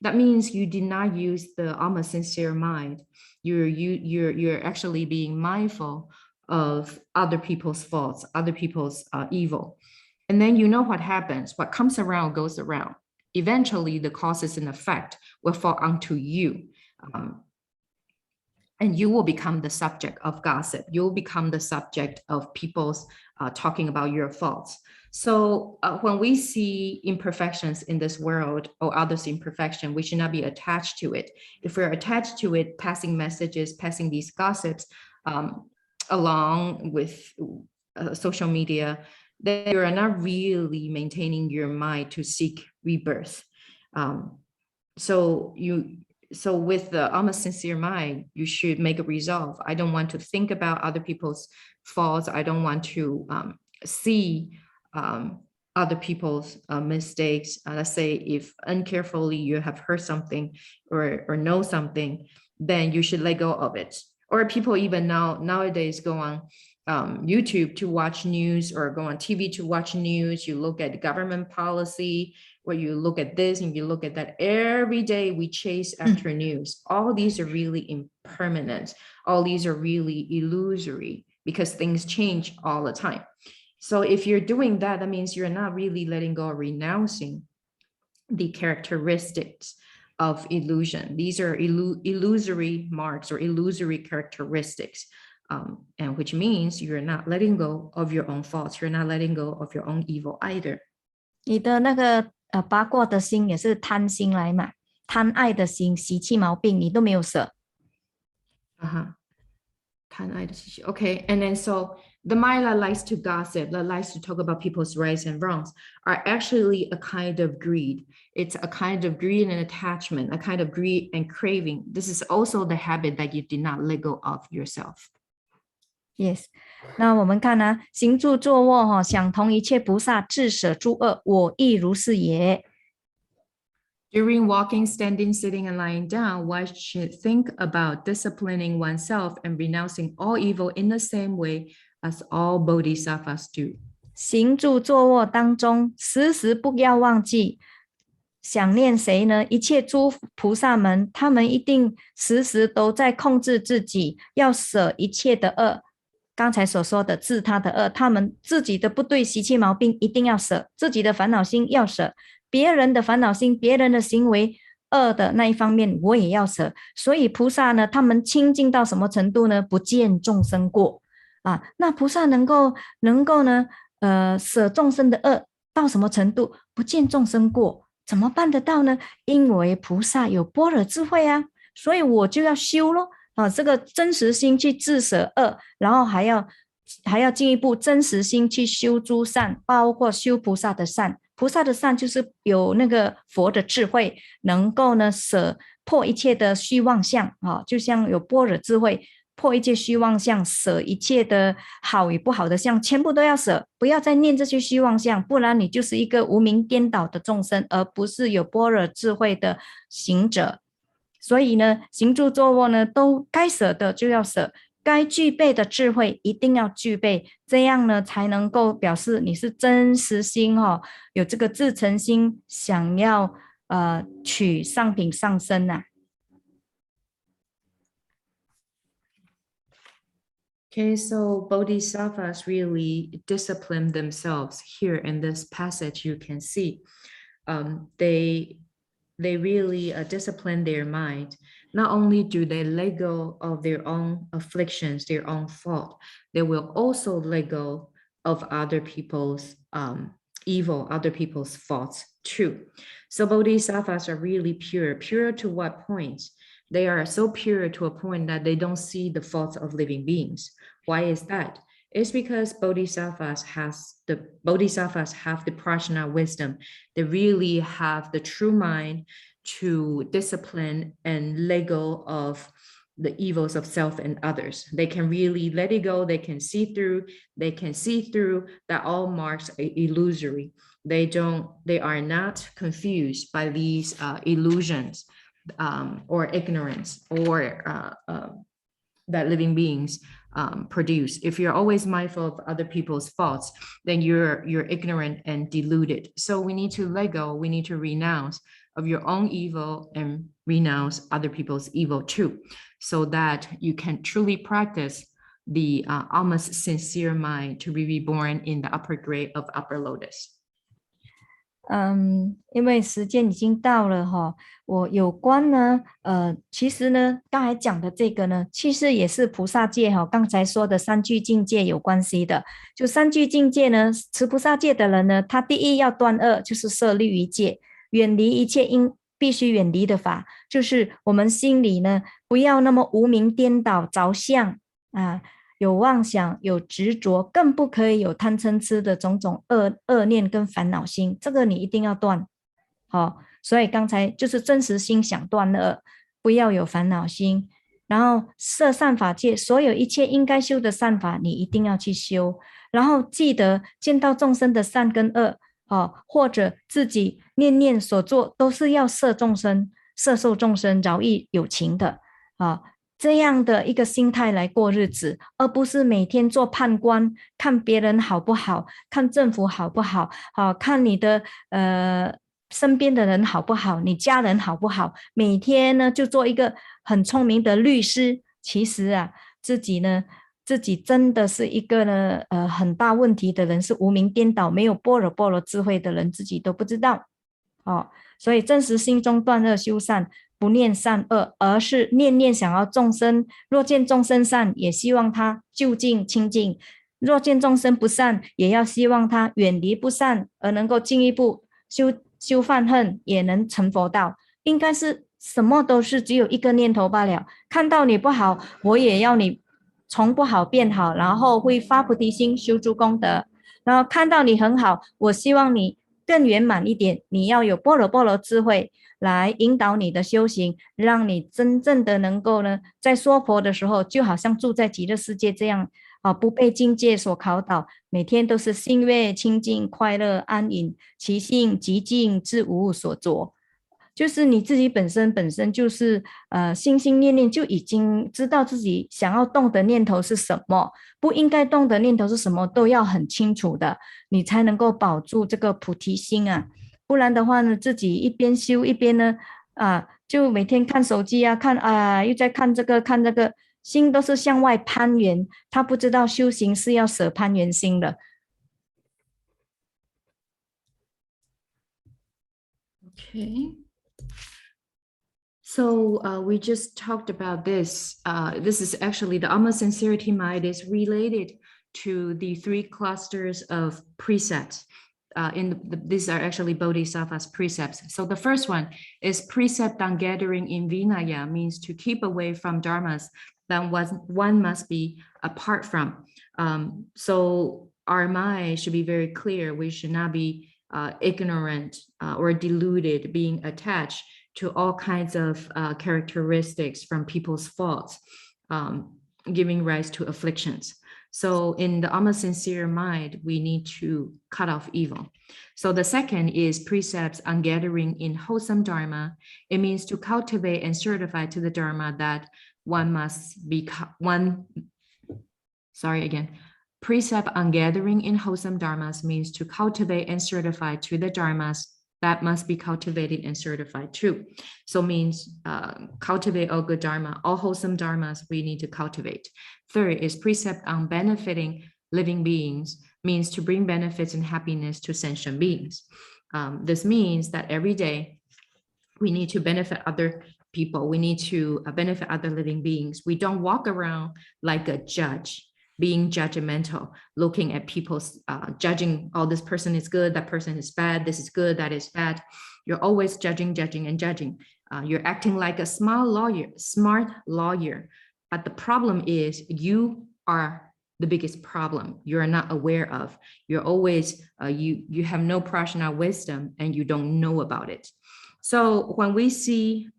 That means you did not use the almost sincere mind. You're actually being mindful of other people's faults, other people's evil. And then you know what happens. What comes around goes around. Eventually, the causes and effect will fall onto you. And you will become the subject of gossip. You will become the subject of people's talking about your faults. So when we see imperfections in this world or others' imperfection, we should not be attached to it. If we're attached to it, passing messages, passing these gossips, along with social media, then you're not really maintaining your mind to seek rebirth. So with the almost sincere mind, you should make a resolve. I don't want to think about other people's faults. I don't want to see other people's mistakes. Let's say if uncarefully you have heard something or know something, then you should let go of it. Or people even nowadays go on YouTube to watch news, or go on TV to watch news. You look at government policy, or you look at this and you look at that. Every day we chase after news. All these are really impermanent. All these are really illusory, because things change all the time. So if you're doing that, that means you're not really letting go or renouncing the characteristics of illusion. These are illusory marks or illusory characteristics, and which means you're not letting go of your own faults. You're not letting go of your own evil either. 你的那个八卦的心也是贪心来嘛，贪爱的心、习气毛病你都没有舍。贪爱的习气。Okay, and then so the mind that likes to gossip, that likes to talk about people's rights and wrongs, are actually a kind of greed. It's a kind of greed and attachment, a kind of greed and craving. This is also the habit that you did not let go of yourself. Yes. 那我们看啊，行住坐卧想同一切菩萨自舍诸恶，我亦如是也。During walking, standing, sitting, and lying down, one should think about disciplining oneself and renouncing all evil in the same way as all Bodhisattvas do. 行住坐卧当中，时时不要忘记想念谁呢？一切诸菩萨们，他们一定时时都在控制自己，要舍一切的恶。刚才所说的自他的恶，他们自己的不对习气毛病一定要舍，自己的烦恼心要舍，别人的烦恼心，别人的行为恶的那一方面我也要舍。所以菩萨呢，他们清净到什么程度呢？不见众生过啊。那菩萨能够呢舍众生的恶到什么程度？不见众生过，怎么办得到呢？因为菩萨有般若智慧啊，所以我就要修咯。这个真实心去自舍恶，然后还要进一步真实心去修诸善，包括修菩萨的善。菩萨的善就是有那个佛的智慧，能够呢舍破一切的虚妄相，就像有般若智慧，破一切虚妄相，舍一切的好与不好的相，全部都要舍，不要再念这些虚妄相，不然你就是一个无明颠倒的众生，而不是有般若智慧的行者。所以呢，行住坐卧呢，都该舍的就要舍，该具备的智慧一定要具备，这样呢才能够表示你是真实心有这个至诚心，想要取上品上身啊。Okay, so Bodhisattvas really discipline themselves. Here in this passage, you can see they really discipline their mind. Not only do they let go of their own afflictions, their own fault, they will also let go of other people's evil, other people's faults too. So Bodhisattvas are really pure. Pure to what point? They are so pure to a point that they don't see the faults of living beings. Why is that? It's because Bodhisattvas have the prajna wisdom. They really have the true mind to discipline and let go of the evils of self and others. They can really let it go. They can see through that all marks are illusory. They are not confused by these illusions or ignorance or that living beings produce. If you're always mindful of other people's faults, then you're ignorant and deluded. So we need to let go, we need to renounce of your own evil and renounce other people's evil too, so that you can truly practice the almost sincere mind to be reborn in the upper grade of upper lotus. 因为时间已经到了我有关呢其实呢刚才讲的这个呢其实也是菩萨戒刚才说的三具境界有关系的。就三具境界呢，持菩萨戒的人呢，他第一要断恶，就是摄律仪戒，远离一切必须远离的法，就是我们心里呢不要那么无明颠倒着相有妄想，有执着，更不可以有贪嗔痴的种种恶念跟烦恼心，这个你一定要断。所以刚才就是真实心想断恶，不要有烦恼心，然后摄善法戒，所有一切应该修的善法你一定要去修，然后记得见到众生的善跟恶或者自己念念所做都是要摄众生，摄受众生，饶益有情的这样的一个心态来过日子，而不是每天做判官，看别人好不好，看政府好不好看你的身边的人好不好，你家人好不好，每天呢就做一个很聪明的律师。其实自己真的是一个呢很大问题的人，是无明颠倒，没有般若智慧的人，自己都不知道所以真实心中断恶修善，不念善恶，而是念念想要众生，若见众生善，也希望他就近清净；若见众生不善，也要希望他远离不善，而能够进一步修犯恨，也能成佛道。应该是什么都是只有一个念头罢了。看到你不好，我也要你从不好变好，然后会发菩提心，修诸功德。然后看到你很好，我希望你更圆满一点，你要有般若智慧来引导你的修行，让你真正的能够呢，在说佛的时候，就好像住在极乐世界这样不被境界所考倒，每天都是心悦清净、快乐安隐，其性极静，自无所着。就是你自己本身就是心心念念就已经知道自己想要动的念头是什么，不应该动的念头是什么，都要很清楚的，你才能够保住这个菩提心不然的话呢，自己一边修一边呢就每天看手机看又在看这个看这个，心都是向外攀缘，他不知道修行是要舍攀缘心的。Okay. So we just talked about this. This is actually the almost sincerity mind is related to the three clusters of precepts. These are actually Bodhisattvas precepts. So the first one is precept on gathering in Vinaya, means to keep away from dharmas that one must be apart from. So our mind should be very clear. We should not be ignorant or deluded, being attached to all kinds of characteristics from people's faults, giving rise to afflictions. So in the almost sincere mind, we need to cut off evil. So the second is precepts on gathering in wholesome dharma. It means to cultivate and certify to the dharma that one sorry again. Precept on gathering in wholesome dharmas means to cultivate and certify to the dharmas that must be cultivated and certified too. So means cultivate all good dharma, all wholesome dharmas we need to cultivate. Third is precept on benefiting living beings, means to bring benefits and happiness to sentient beings. This means that every day we need to benefit other people. We need to benefit other living beings. We don't walk around like a judge, being judgmental, looking at people's judging, oh, this person is good, that person is bad, this is good, that is bad. You're always judging. You're acting like a smart lawyer. But the problem is you are the biggest problem you're not aware of. You're always, you have no prajna wisdom and you don't know about it. So when we see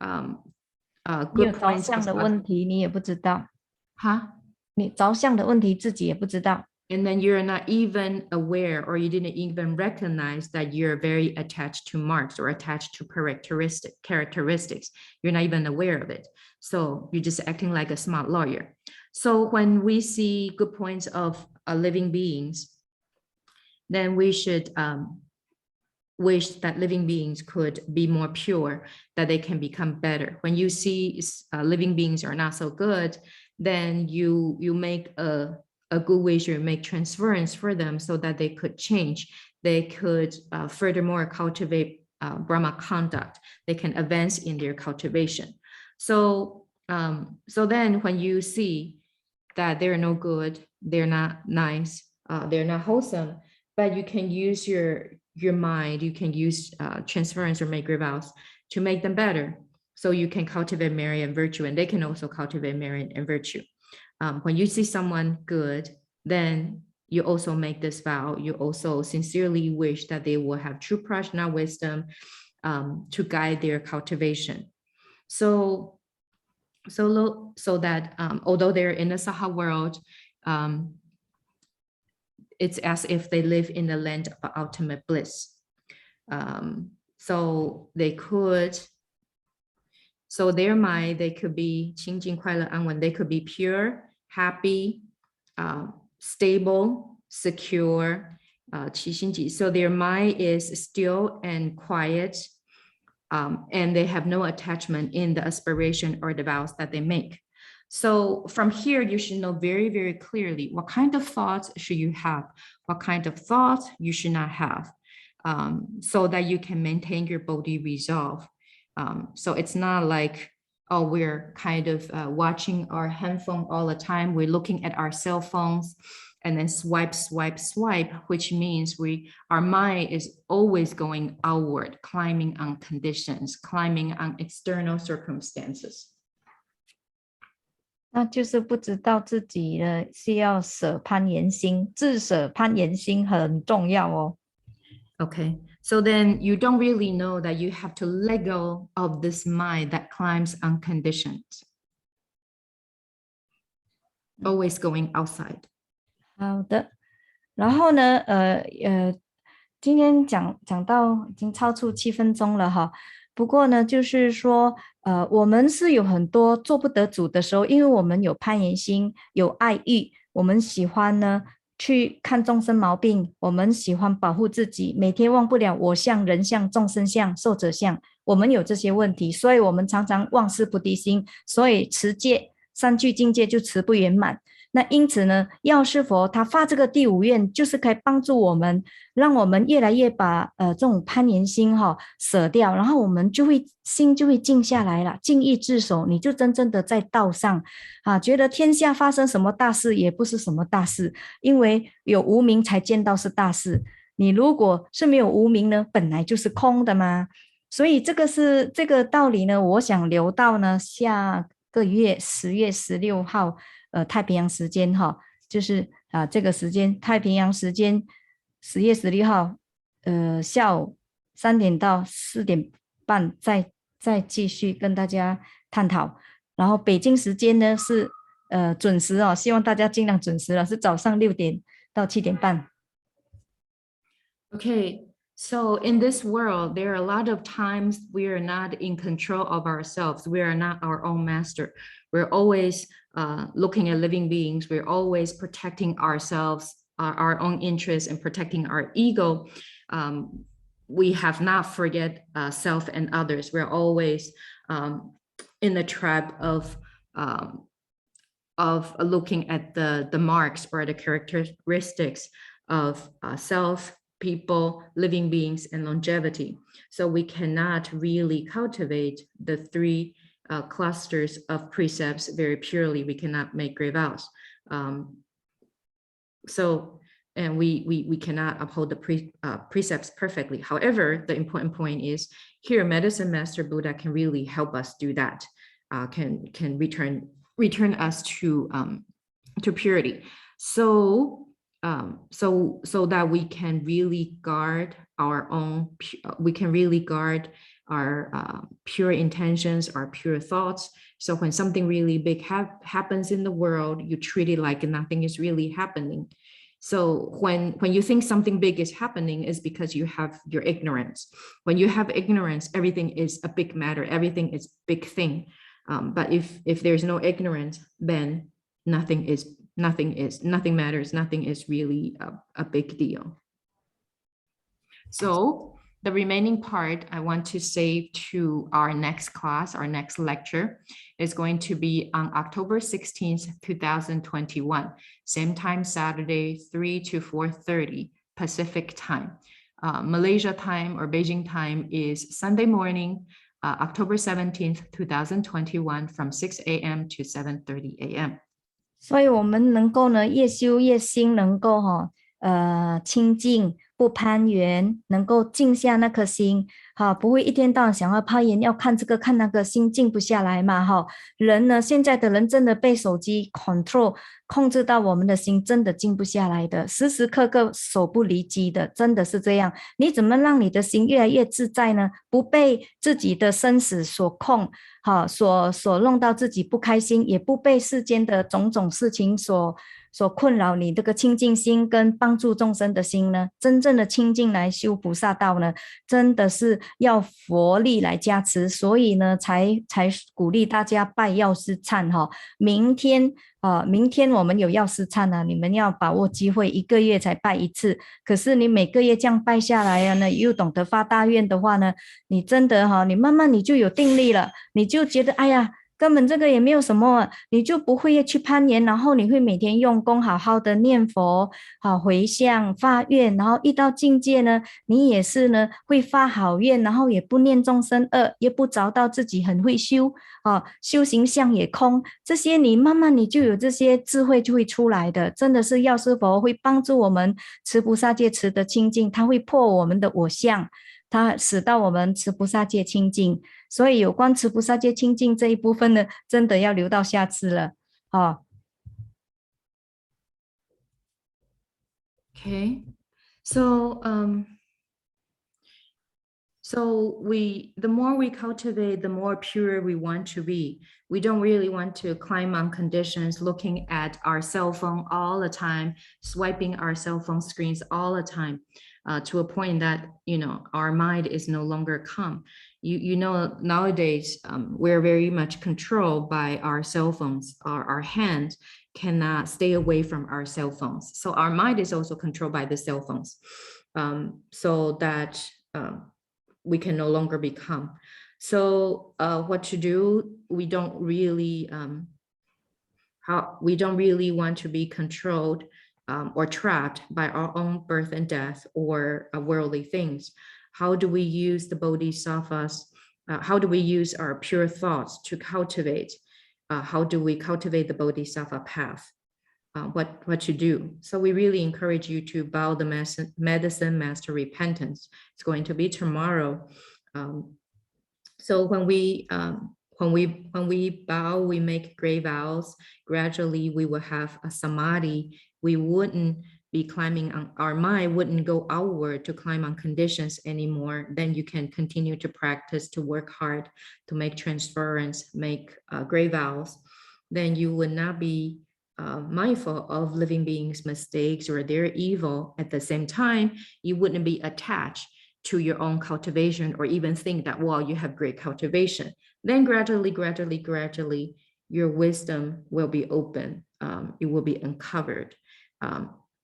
good points of 问题你也不知道 huh? 你着相的问题自己也不知道 And then you're not even aware, or you didn't even recognize that you're very attached to marks or attached to characteristics. You're not even aware of it. So you're just acting like a smart lawyer. So when we see good points of living beings, then we should wish that living beings could be more pure, that they can become better. When you see living beings are not so good, then you make a good wish or make transference for them so that they could change. They could furthermore cultivate Brahma conduct. They can advance in their cultivation. So then when you see that they're no good, they're not nice, they're not wholesome, but you can use your mind, you can use transference or make vows to make them better. So you can cultivate merit and virtue, and they can also cultivate merit and virtue. When you see someone good, then you also make this vow. You also sincerely wish that they will have true prajna wisdom to guide their cultivation. So that although they're in the Saha world, it's as if they live in the land of ultimate bliss. So they could, so their mind, they could be 清净快乐安稳, they could be pure, happy, stable, secure, 起心集. So their mind is still and quiet, and they have no attachment in the aspiration or the vows that they make. So from here, you should know very, very clearly what kind of thoughts should you have, what kind of thoughts you should not have, so that you can maintain your Bodhi resolve. So it's not like, oh, we're kind of watching our handphone all the time. We're looking at our cell phones and then swipe, which means our mind is always going outward, climbing on conditions, climbing on external circumstances. 那就是不知道自己呢是要舍攀岩心，自舍攀岩心很重要哦。Okay, so then you don't really know that you have to let go of this mind that climbs on conditions, always going outside. 好的，然后呢，今天讲到已经超出7分钟了哈。不过呢，就是说，我们是有很多做不得主的时候，因为我们有攀岩心，有爱欲，我们喜欢呢去看众生毛病，我们喜欢保护自己，每天忘不了我相、人相、众生相、寿者相，我们有这些问题，所以我们常常忘失菩提心，所以持戒3句境界就持不圆满。那因此呢，药师佛他发这个第5愿，就是可以帮助我们，让我们越来越把这种攀岩心舍掉，然后我们心就会静下来了，静意自守，你就真正的在道上觉得天下发生什么大事也不是什么大事，因为有无明才见到是大事。你如果是没有无明呢，本来就是空的嘛。所以这个道理呢，我想留到呢下个月10月16号。太平洋时间就是这个时间太平洋时间10月16号下午3点到4点半再继续跟大家探讨。然后北京时间呢是准时希望大家尽量准时了，是早上6点到7点半。Okay, so in this world, there are a lot of times we are not in control of ourselves. We are not our own master. We're always looking at living beings, we're always protecting ourselves, our own interests, and protecting our ego. We have not forget self and others. We're always in the trap of looking at the marks or the characteristics of self, people, living beings, and longevity. So we cannot really cultivate the three clusters of precepts very purely. We cannot make grave vows. And we cannot uphold the precepts perfectly. However, the important point is here, Medicine Master Buddha can really help us do that, can return us to purity. So that we can really guard our own, we can really guard our pure intentions, our pure thoughts. So when something really big happens in the world, you treat it like nothing is really happening. So when you think something big is happening, is because you have your ignorance. When you have ignorance, everything is a big matter, everything is big thing. But if there's no ignorance, then nothing matters, nothing is really a big deal. So the remaining part I want to save to our next class, our next lecture is going to be on October 16th, 2021, same time Saturday, 3 to 4:30 Pacific time. Malaysia time or Beijing time is Sunday morning, October 17th, 2021 from 6 a.m. to 7:30 a.m. 所以我们能够呢，越修越心，能够清净，不攀缘，能够静下那颗心，不会一天到晚想要攀缘，要看这个看那个，心静不下来嘛，人呢，现在的人真的被手机控制到我们的心，真的静不下来的，时时刻刻手不离机的，真的是这样。你怎么让你的心越来越自在呢？不被自己的生死所控，所弄到自己不开心，也不被世间的种种事情所困扰你这个清净心跟帮助众生的心呢，真正的清净来修菩萨道呢，真的是要佛力来加持，所以呢，才鼓励大家拜药师忏明天我们有药师忏啊，你们要把握机会，1个月才拜1次，可是你每个月这样拜下来呢，又懂得发大愿的话呢，你真的你慢慢你就有定力了，你就觉得哎呀，根本这个也没有什么，你就不会去攀岩，然后你会每天用功好好的念佛，回向发愿，然后遇到境界呢，你也是呢会发好愿，然后也不念众生恶，也不着到自己很会修，修行相也空，这些你慢慢你就有这些智慧就会出来的，真的是药师佛会帮助我们持菩萨戒持得清净，他会破我们的我相，它使到我们持菩薩戒清淨，所以有關持菩薩戒清淨這一部分呢，真的要留到下次了。Okay, so the more we cultivate, the more pure we want to be. We don't really want to climb on conditions, looking at our cell phone all the time, swiping our cell phone screens all the time, to a point that, our mind is no longer calm. Nowadays, we're very much controlled by our cell phones. Our hands cannot stay away from our cell phones. So our mind is also controlled by the cell phones, so that we can no longer be calm. So what to do? We don't really want to be controlled or trapped by our own birth and death or worldly things. How do we use the bodhisattvas? How do we use our pure thoughts to cultivate? How do we cultivate the bodhisattva path? What to do? So we really encourage you to bow the medicine master repentance. It's going to be tomorrow. So when we bow, we make great vows. Gradually, we will have a samadhi. We wouldn't be climbing on, our mind wouldn't go outward to climb on conditions anymore. Then you can continue to practice, to work hard, to make transference, make great vows. Then you would not be mindful of living beings' mistakes or their evil. At the same time, you wouldn't be attached to your own cultivation or even think that, well, you have great cultivation. Then gradually, your wisdom will be open. It will be uncovered.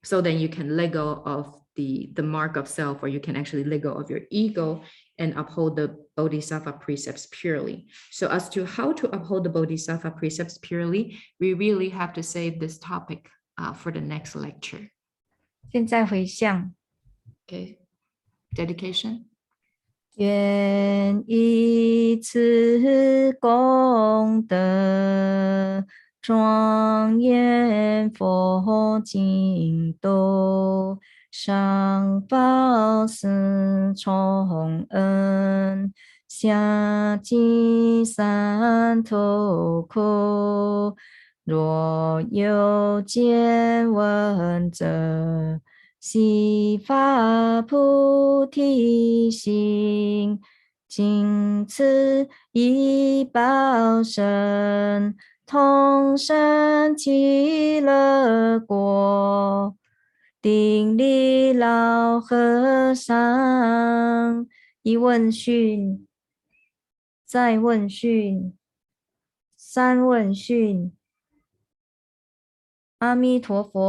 So then you can let go of the mark of self, or you can actually let go of your ego and uphold the Bodhisattva precepts purely. So as to how to uphold the Bodhisattva precepts purely, we really have to save this topic for the next lecture. 现在回向。 Okay, dedication. 愿以此功德庄严佛净土，上报四重恩，下济三途苦。若有见闻者，悉发菩提心，尽此一报身，同生极乐国。顶礼老和尚，一问讯，再问讯，三问讯。阿弥陀佛。